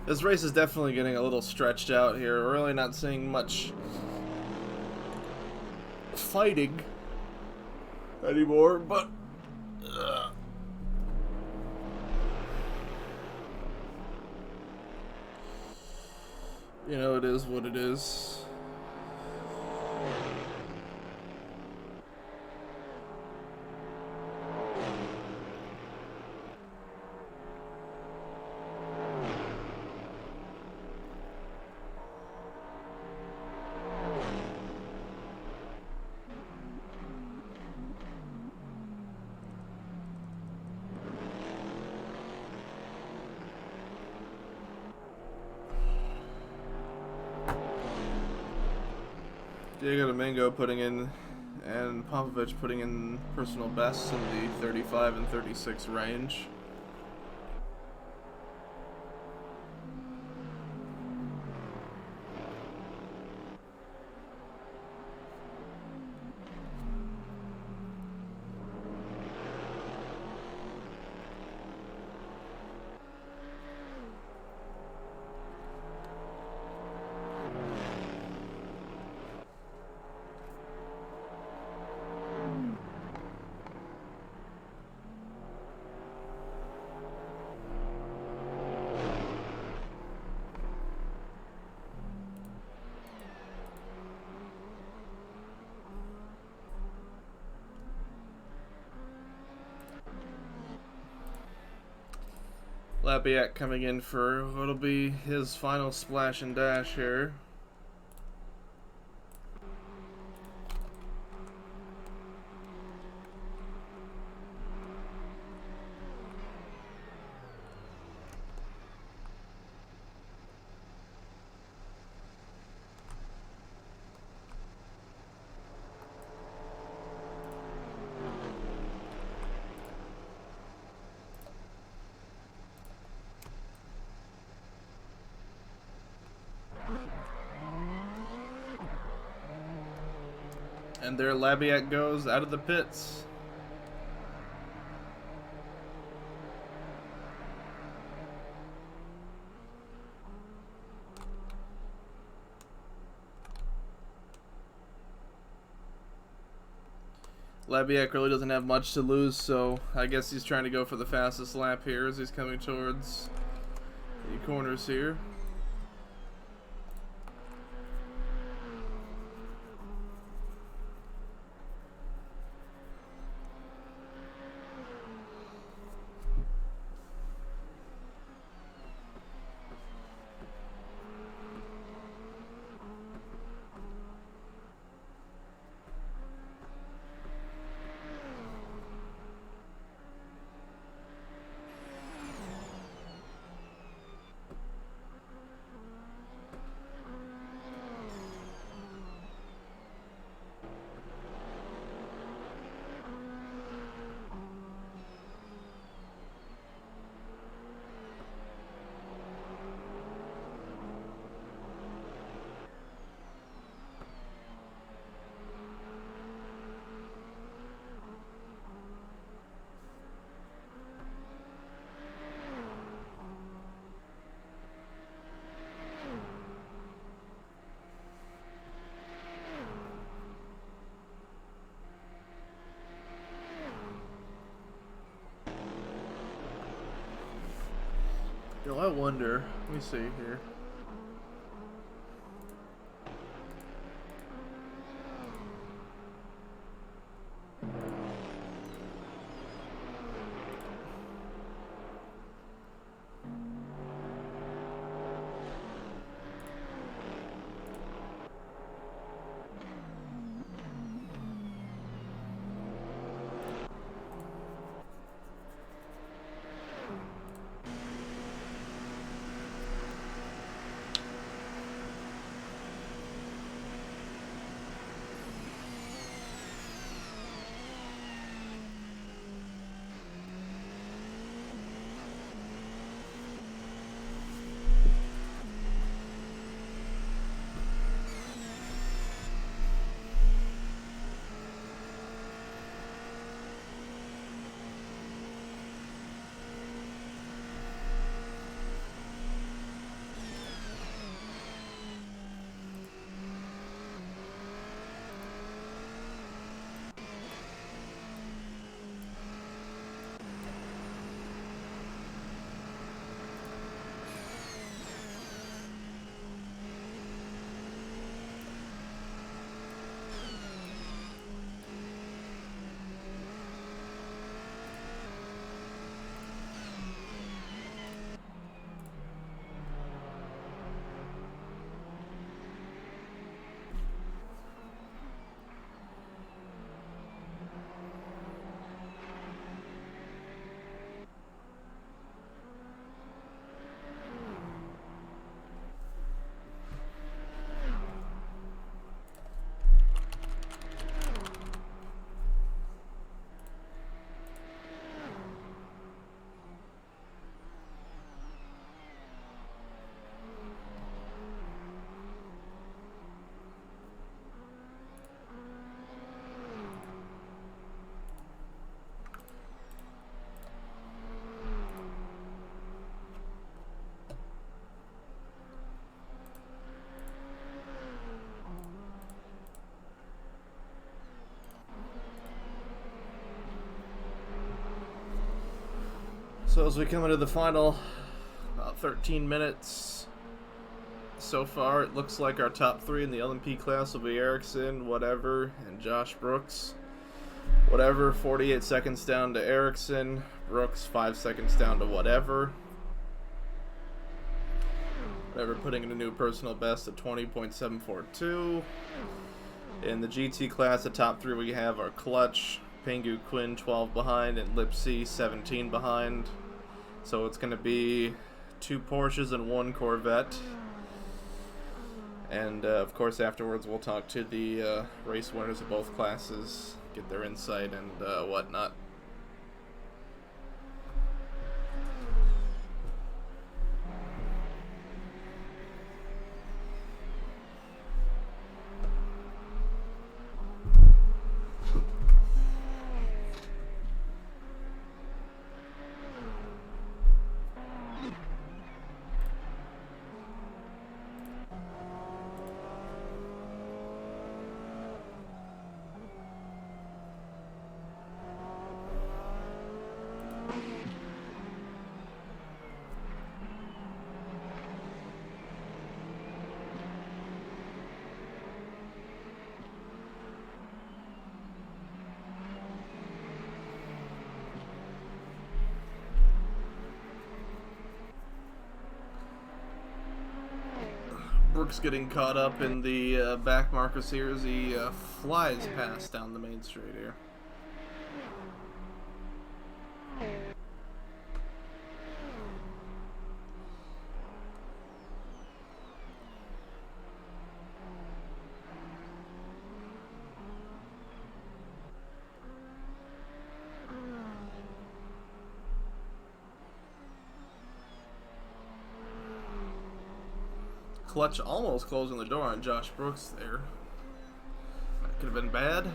S1: This race is definitely getting a little stretched out here. We're really not seeing much fighting anymore, but you know, it is what it is. Diego Domingo putting in, and Popovich putting in personal bests in the 35 and 36 range. Labiak coming in for what'll be his final splash and dash here. And there Labiak goes out of the pits. Labiak really doesn't have much to lose, so I guess he's trying to go for the fastest lap here as he's coming towards the corners here. Yo, I wonder. Let me see here. So as we come into the final, about 13 minutes so far, it looks like our top three in the LMP class will be Ericsson, whatever, and Josh Brooks. Whatever, 48 seconds down to Ericsson, Brooks 5 seconds down to whatever. Whatever putting in a new personal best at 20.742. In the GT class, the top three we have are Clutch, Pingu Quinn 12 behind, and Lipsy 17 behind. So it's going to be 2 Porsches and 1 Corvette. And of course afterwards we'll talk to the race winners of both classes, get their insight and whatnot. Brooks getting caught up in the back markers here as he flies past down the main straight here. Clutch almost closing the door on Josh Brooks there. That could have been bad.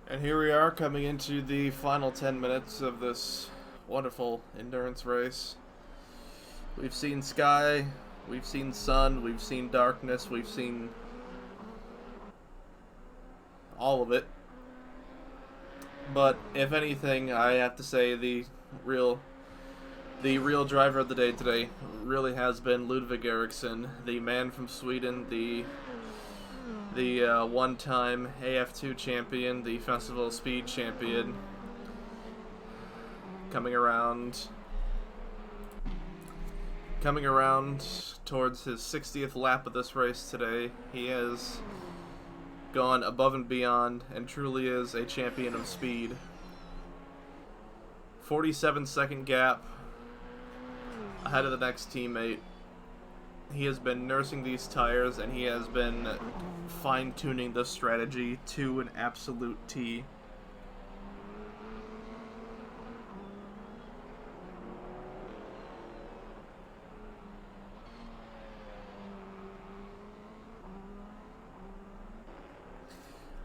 S1: And here we are coming into the final 10 minutes of this wonderful endurance race. We've seen sky, we've seen sun, we've seen darkness, we've seen all of it. But if anything, I have to say the real driver of the day today really has been Ludwig Eriksson, the man from Sweden, the one-time AF2 champion, the Festival Speed champion, coming around towards his 60th lap of this race today. He has gone above and beyond and truly is a champion of speed. 47-second gap ahead of the next teammate. He has been nursing these tires and he has been fine-tuning the strategy to an absolute T.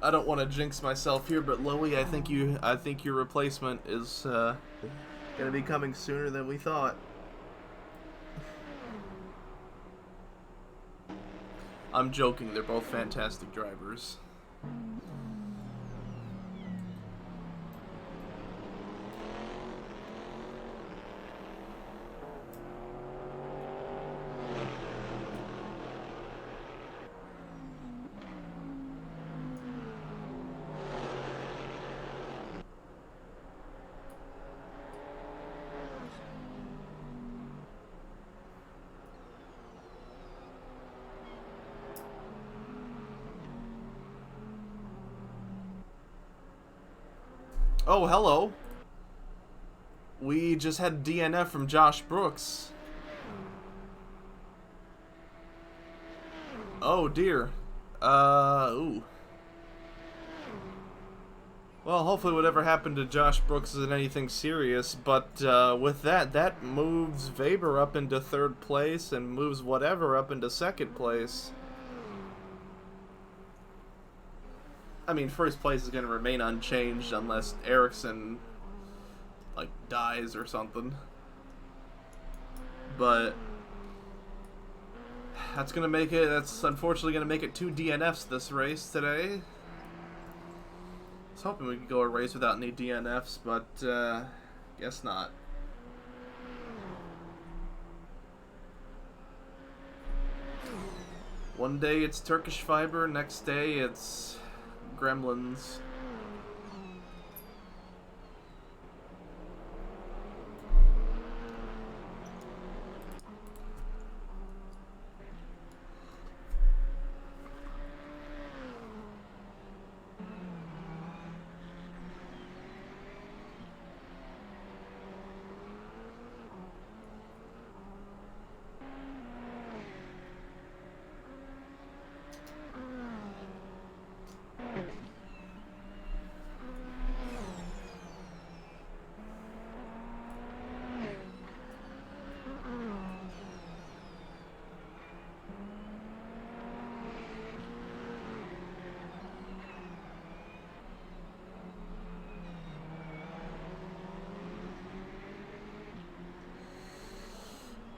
S1: I don't want to jinx myself here, but Loey, I think your replacement is gonna be coming sooner than we thought. I'm joking, they're both fantastic drivers. Oh, hello. We just had DNF from Josh Brooks. Oh, dear. Ooh. Well, hopefully whatever happened to Josh Brooks isn't anything serious, but with that, that moves Weber up into third place and moves whatever up into second place. I mean, first place is going to remain unchanged unless Ericsson, like, dies or something. But that's going to make it, that's unfortunately going to make it 2 DNFs this race today. I was hoping we could go a race without any DNFs, but guess not. One day it's Turkish fiber, next day it's Gremlins.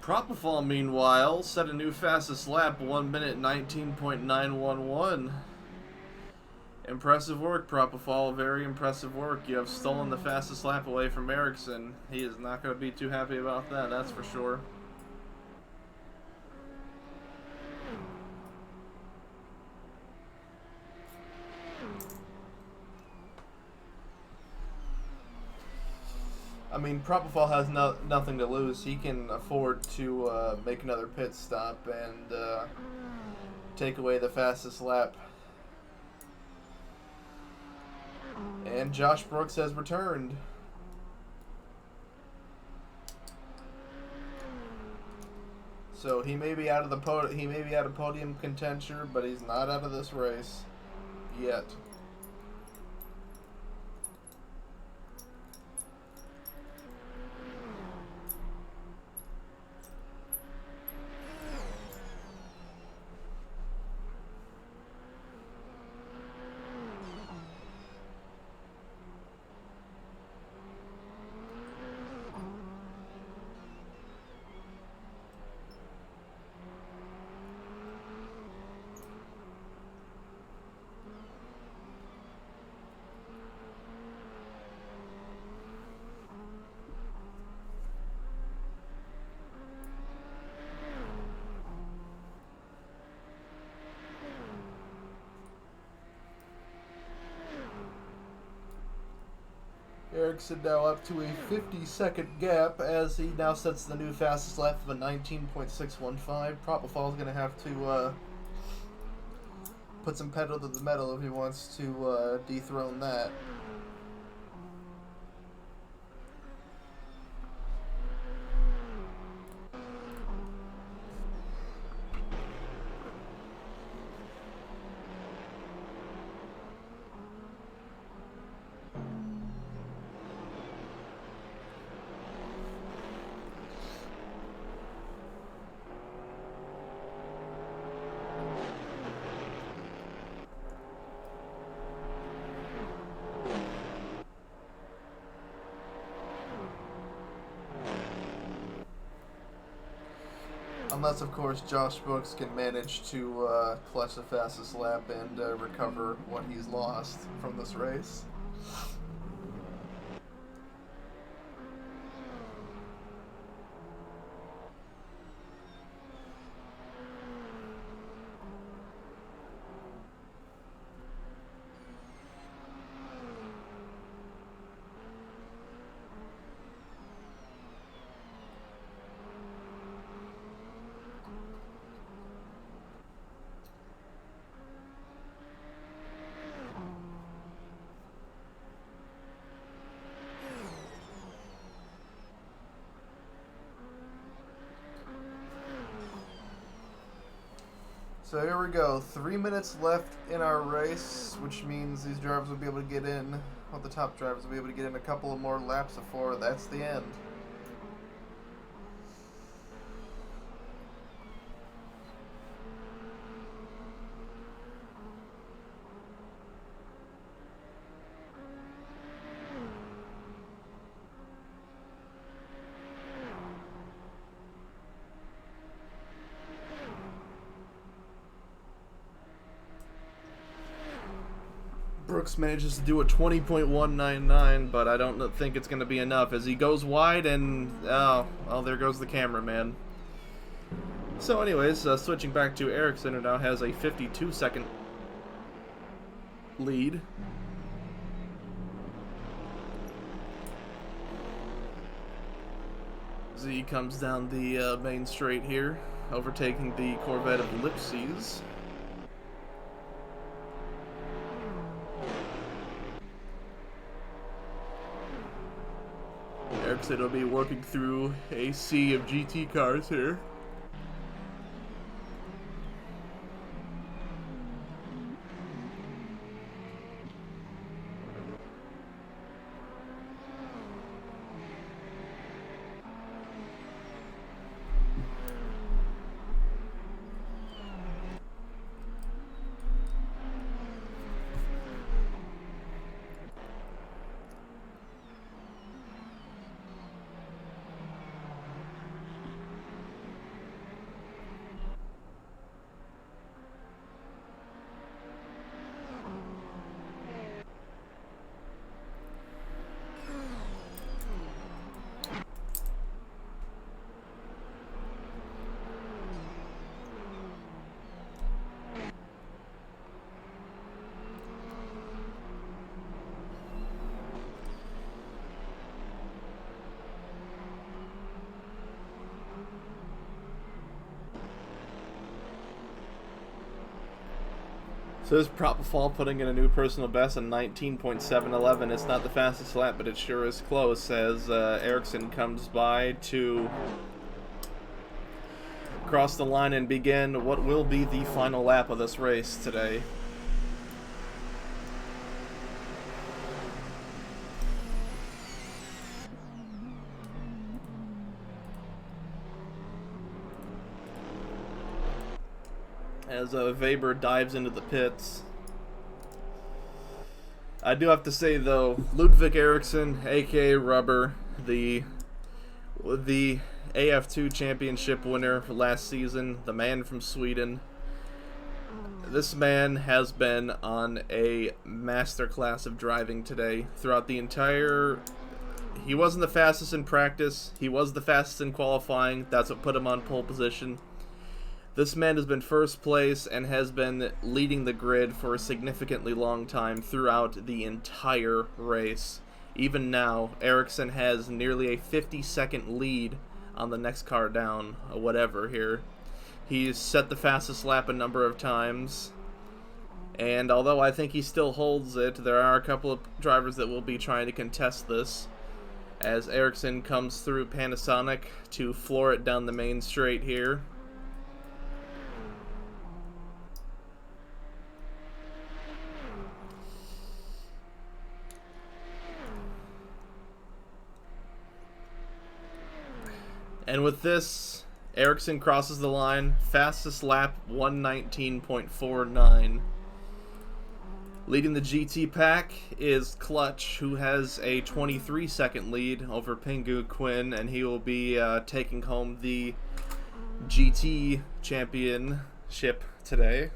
S1: Propofol, meanwhile, set a new fastest lap, 1 minute 19.911. Impressive work, Propofol. Very impressive work. You have stolen the fastest lap away from Ericsson. He is not going to be too happy about that, that's for sure. I mean, Propofol has nothing to lose. He can afford to make another pit stop and take away the fastest lap. And Josh Brooks has returned. So he may be out of the podium contention, but he's not out of this race yet. Ericsson now up to a 50-second gap as he now sets the new fastest lap of a 19.615. Propofol is going to have to put some pedal to the metal if he wants to dethrone that. Unless, of course, Josh Brooks can manage to clutch the fastest lap and recover what he's lost from this race.
S2: So here we go. 3 minutes left in our race, which means these drivers will be able to get in. Well, the top drivers will be able to get in a couple of more laps before that's the end.
S1: Brooks manages to do a 20.199, but I don't think it's going to be enough as he goes wide and, oh, there goes the cameraman. So anyways, switching back to Ericsson, who now has a 52-second lead. As he comes down the main straight here, overtaking the Corvette of Ellipses. Ericsson will be working through a sea of GT cars here. So this Propofol putting in a new personal best on 19.711. It's not the fastest lap, but it sure is close as Ericsson comes by to cross the line and begin what will be the final lap of this race today. As Weber dives into the pits. I do have to say though, Ludwig Ericsson, aka Rubber, the AF2 championship winner for last season, the man from Sweden. This man has been on a masterclass of driving today. Throughout the entire... He wasn't the fastest in practice. He was the fastest in qualifying. That's what put him on pole position. This man has been first place and has been leading the grid for a significantly long time throughout the entire race. Even now, Ericsson has nearly a 50-second lead on the next car down, whatever here. He's set the fastest lap a number of times, and although I think he still holds it, there are a couple of drivers that will be trying to contest this, as Ericsson comes through Panasonic to floor it down the main straight here. And with this, Ericsson crosses the line. Fastest lap, 119.49. Leading the GT pack is Clutch, who has a 23-second lead over Pingu Quinn, and he will be taking home the GT championship today.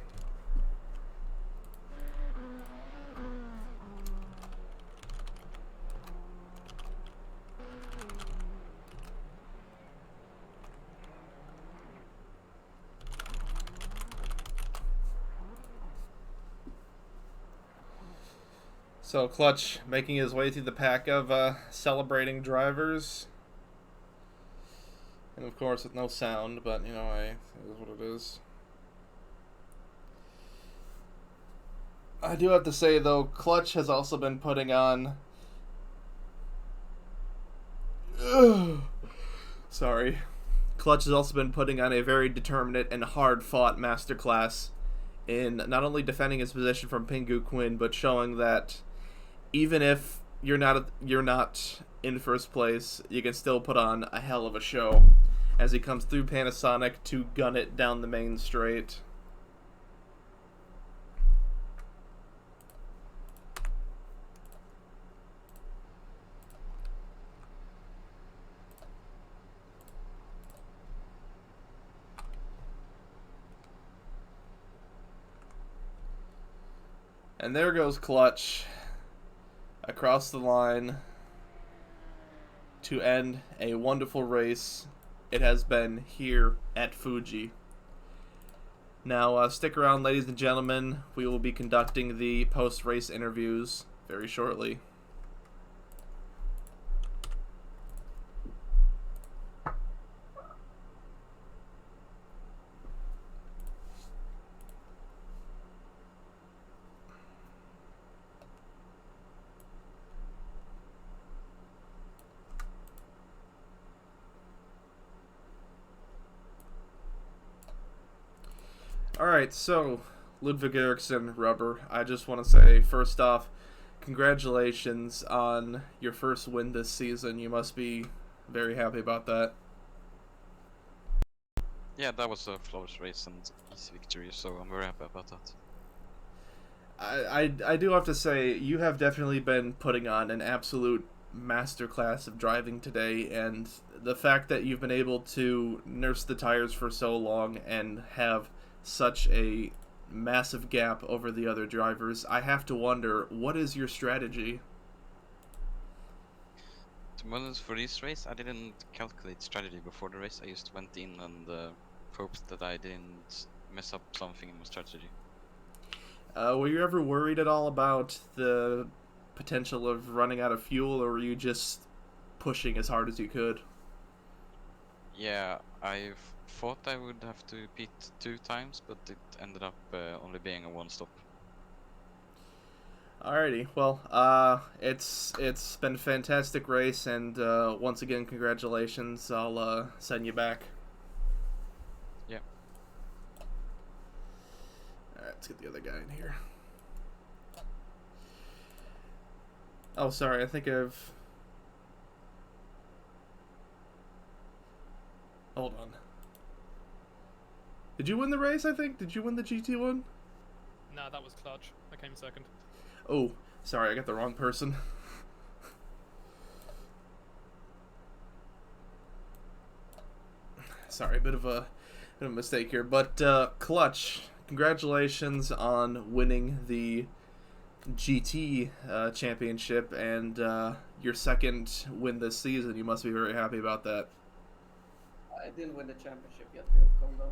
S1: So Clutch making his way through the pack of celebrating drivers. And of course with no sound, but you know, it is what it is. I do have to say though, Clutch has also been putting on... Sorry. Clutch has also been putting on a very determinate and hard-fought masterclass in not only defending his position from Pingu Quinn, but showing that even if you're not in first place, you can still put on a hell of a show as he comes through Panasonic to gun it down the main straight. And there goes Clutch across the line to end a wonderful race it has been here at Fuji. Now, stick around, ladies and gentlemen. We will be conducting the post-race interviews very shortly. Alright, so, Ludwig Eriksson, Rubber, I just want to say, first off, congratulations on your first win this season. You must be very happy about that.
S3: Yeah, that was a flawless race and easy victory, so I'm very happy about that.
S1: I do have to say, you have definitely been putting on an absolute masterclass of driving today, and the fact that you've been able to nurse the tires for so long and have such a massive gap over the other drivers, I have to wonder, what is your strategy?
S3: To be honest, for this race, I didn't calculate strategy before the race. I just went in and hoped that I didn't mess up something in my strategy.
S1: Were you ever worried at all about the potential of running out of fuel, or were you just pushing as hard as you could?
S3: Yeah, I thought I would have to pit 2 times, but it ended up only being a 1-stop.
S1: Alrighty, well, it's been a fantastic race, and once again, congratulations. I'll send you back.
S3: Yeah.
S1: Alright, let's get the other guy in here. Oh, sorry, I think I've... Hold on. Did you win the race, I think? Did you win the GT one?
S4: Nah, that was Clutch. I came second.
S1: Oh, sorry, I got the wrong person. Sorry, bit of a mistake here. But Clutch, congratulations on winning the GT championship and your second win this season. You must be very happy about that.
S5: I didn't win the championship yet, dude. Calm down.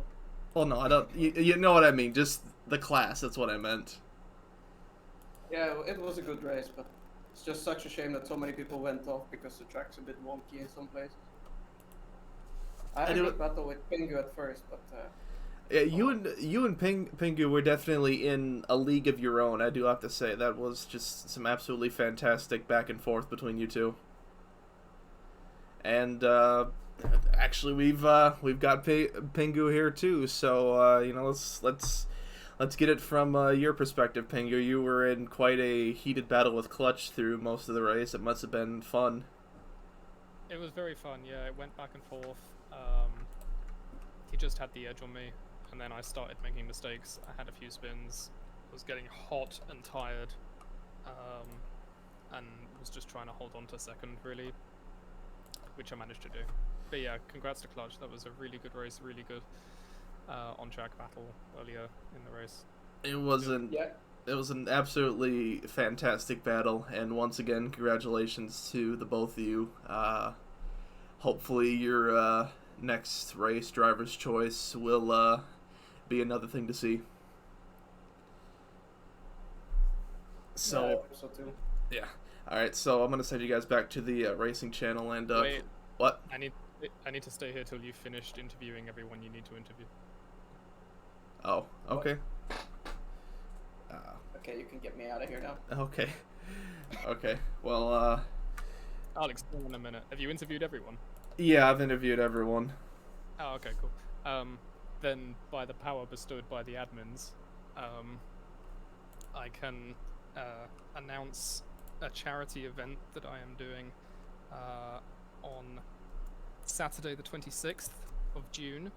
S1: Well, no, I don't. You know what I mean. Just the class. That's what I meant.
S5: Yeah, it was a good race, but it's just such a shame that so many people went off because the track's a bit wonky in some places. I had a good battle with Pingu at first, but
S1: yeah, you and Pingu were definitely in a league of your own. I do have to say that was just some absolutely fantastic back and forth between you two. And actually, we've got Pingu here too. So you know, let's get it from your perspective, Pingu. You were in quite a heated battle with Clutch through most of the race. It must have been fun.
S4: It was very fun, yeah. It went back and forth. He just had the edge on me, and then I started making mistakes. I had a few spins, was getting hot and tired, and was just trying to hold on to second, really, which I managed to do. But yeah, congrats to Clutch. That was a really good race, really good on-track battle earlier in the race.
S1: It was an absolutely fantastic battle, and once again, congratulations to the both of you. Hopefully your next race, Driver's Choice, will be another thing to see. So,
S5: yeah, I hope so too.
S1: Yeah. Alright, so I'm going to send you guys back to the racing channel, and
S4: Wait,
S1: what?
S4: I need to stay here till you've finished interviewing everyone you need to interview.
S1: Oh, okay.
S5: Okay, you can get me out of here now.
S1: Okay. Okay. Well,
S4: Alex, in a minute. Have you interviewed everyone?
S1: yeah, I've interviewed everyone.
S4: Oh, okay, cool. Then by the power bestowed by the admins, I can announce a charity event that I am doing on Saturday the 26th of June.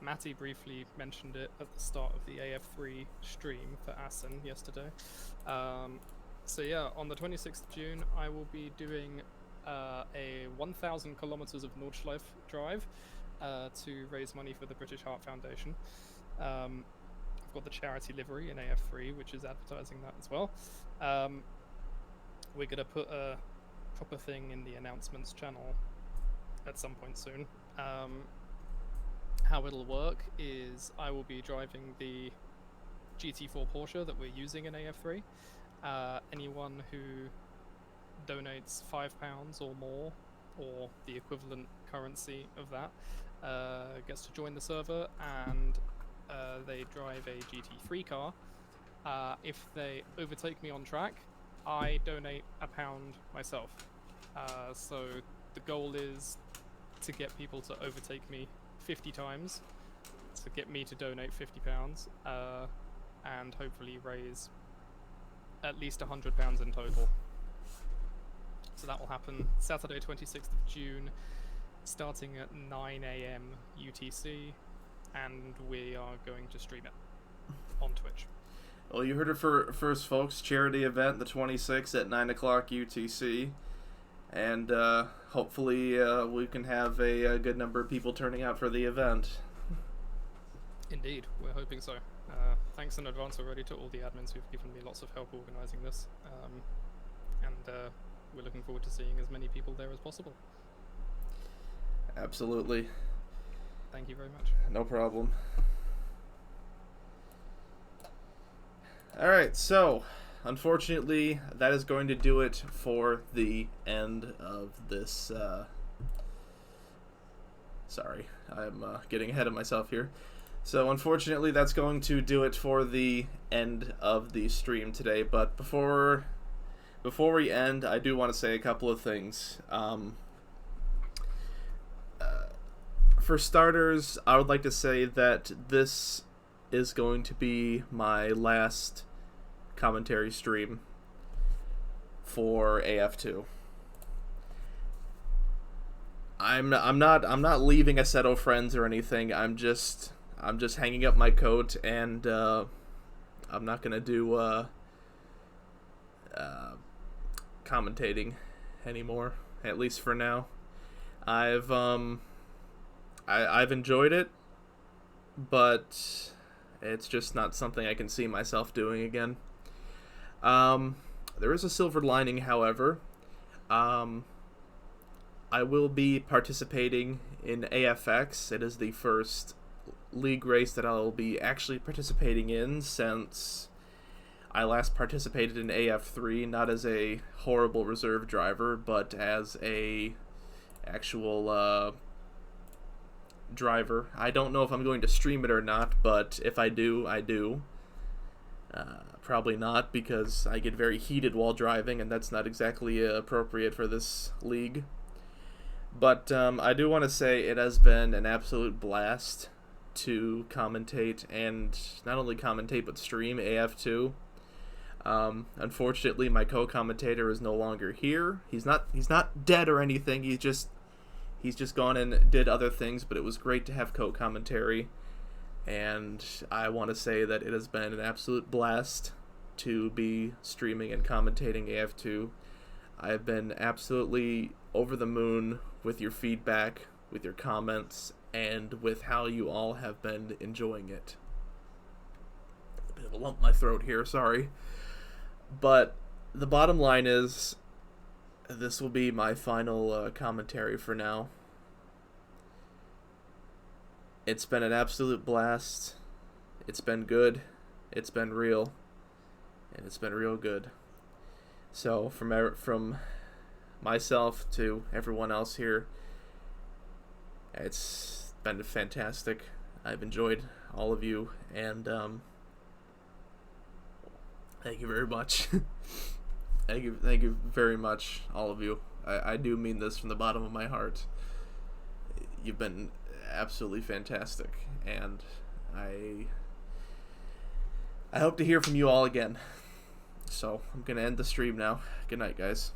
S4: Matty briefly mentioned it at the start of the AF3 stream for Assen yesterday. So yeah, on the 26th of June, I will be doing a 1,000 kilometers of Nordschleife drive to raise money for the British Heart Foundation. I've got the charity livery in AF3, which is advertising that as well. We're going to put a proper thing in the announcements channel at some point soon. How it'll work is I will be driving the GT4 Porsche that we're using in AF3. Anyone who donates £5 or more, or the equivalent currency of that, gets to join the server, and they drive a GT3 car. If they overtake me on track, I donate £1 myself. So the goal is to get people to overtake me 50 times, to get me to donate £50, and hopefully raise at least £100 in total. So that will happen Saturday 26th of June, starting at 9 AM UTC, and we are going to stream it on Twitch.
S1: Well, you heard it first, folks. Charity event, the 26th at 9 o'clock UTC. And hopefully we can have a good number of people turning out for the event.
S4: Indeed, we're hoping so. Thanks in advance already to all the admins who've given me lots of help organising this. And we're looking forward to seeing as many people there as possible.
S1: Absolutely.
S4: Thank you very much.
S1: No problem. Alright, so unfortunately that is going to do it for the end of this sorry, I'm getting ahead of myself here. So unfortunately that's going to do it for the end of the stream today, but before we end, I do want to say a couple of things. For starters, I would like to say that this is going to be my last commentary stream for AF2. I'm not leaving Assetto friends or anything. I'm just hanging up my coat, and I'm not gonna do commentating anymore, at least for now. I've enjoyed it, but it's just not something I can see myself doing again. There is a silver lining, however. I will be participating in AFX. It is the first league race that I'll be actually participating in since I last participated in AF3, not as a horrible reserve driver, but as a actual driver. I don't know if I'm going to stream it or not, but if I do, I do. Probably not, because I get very heated while driving, and that's not exactly appropriate for this league. But I do want to say it has been an absolute blast to commentate, and not only commentate, but stream AF2. Unfortunately, my co-commentator is no longer here. He's not dead or anything. He's just gone and did other things, but it was great to have co-commentary, and I want to say that it has been an absolute blast to be streaming and commentating AF2. I have been absolutely over the moon with your feedback, with your comments, and with how you all have been enjoying it. A bit of a lump in my throat here, sorry. But the bottom line is, this will be my final commentary for now. It's been an absolute blast. It's been good. It's been real. And it's been real good. So from myself to everyone else here, it's been fantastic. I've enjoyed all of you, and thank you very much. Thank you very much, all of you. I do mean this from the bottom of my heart. you've been absolutely fantastic, and I hope to hear from you all again. So I'm gonna end the stream now. Good night, guys.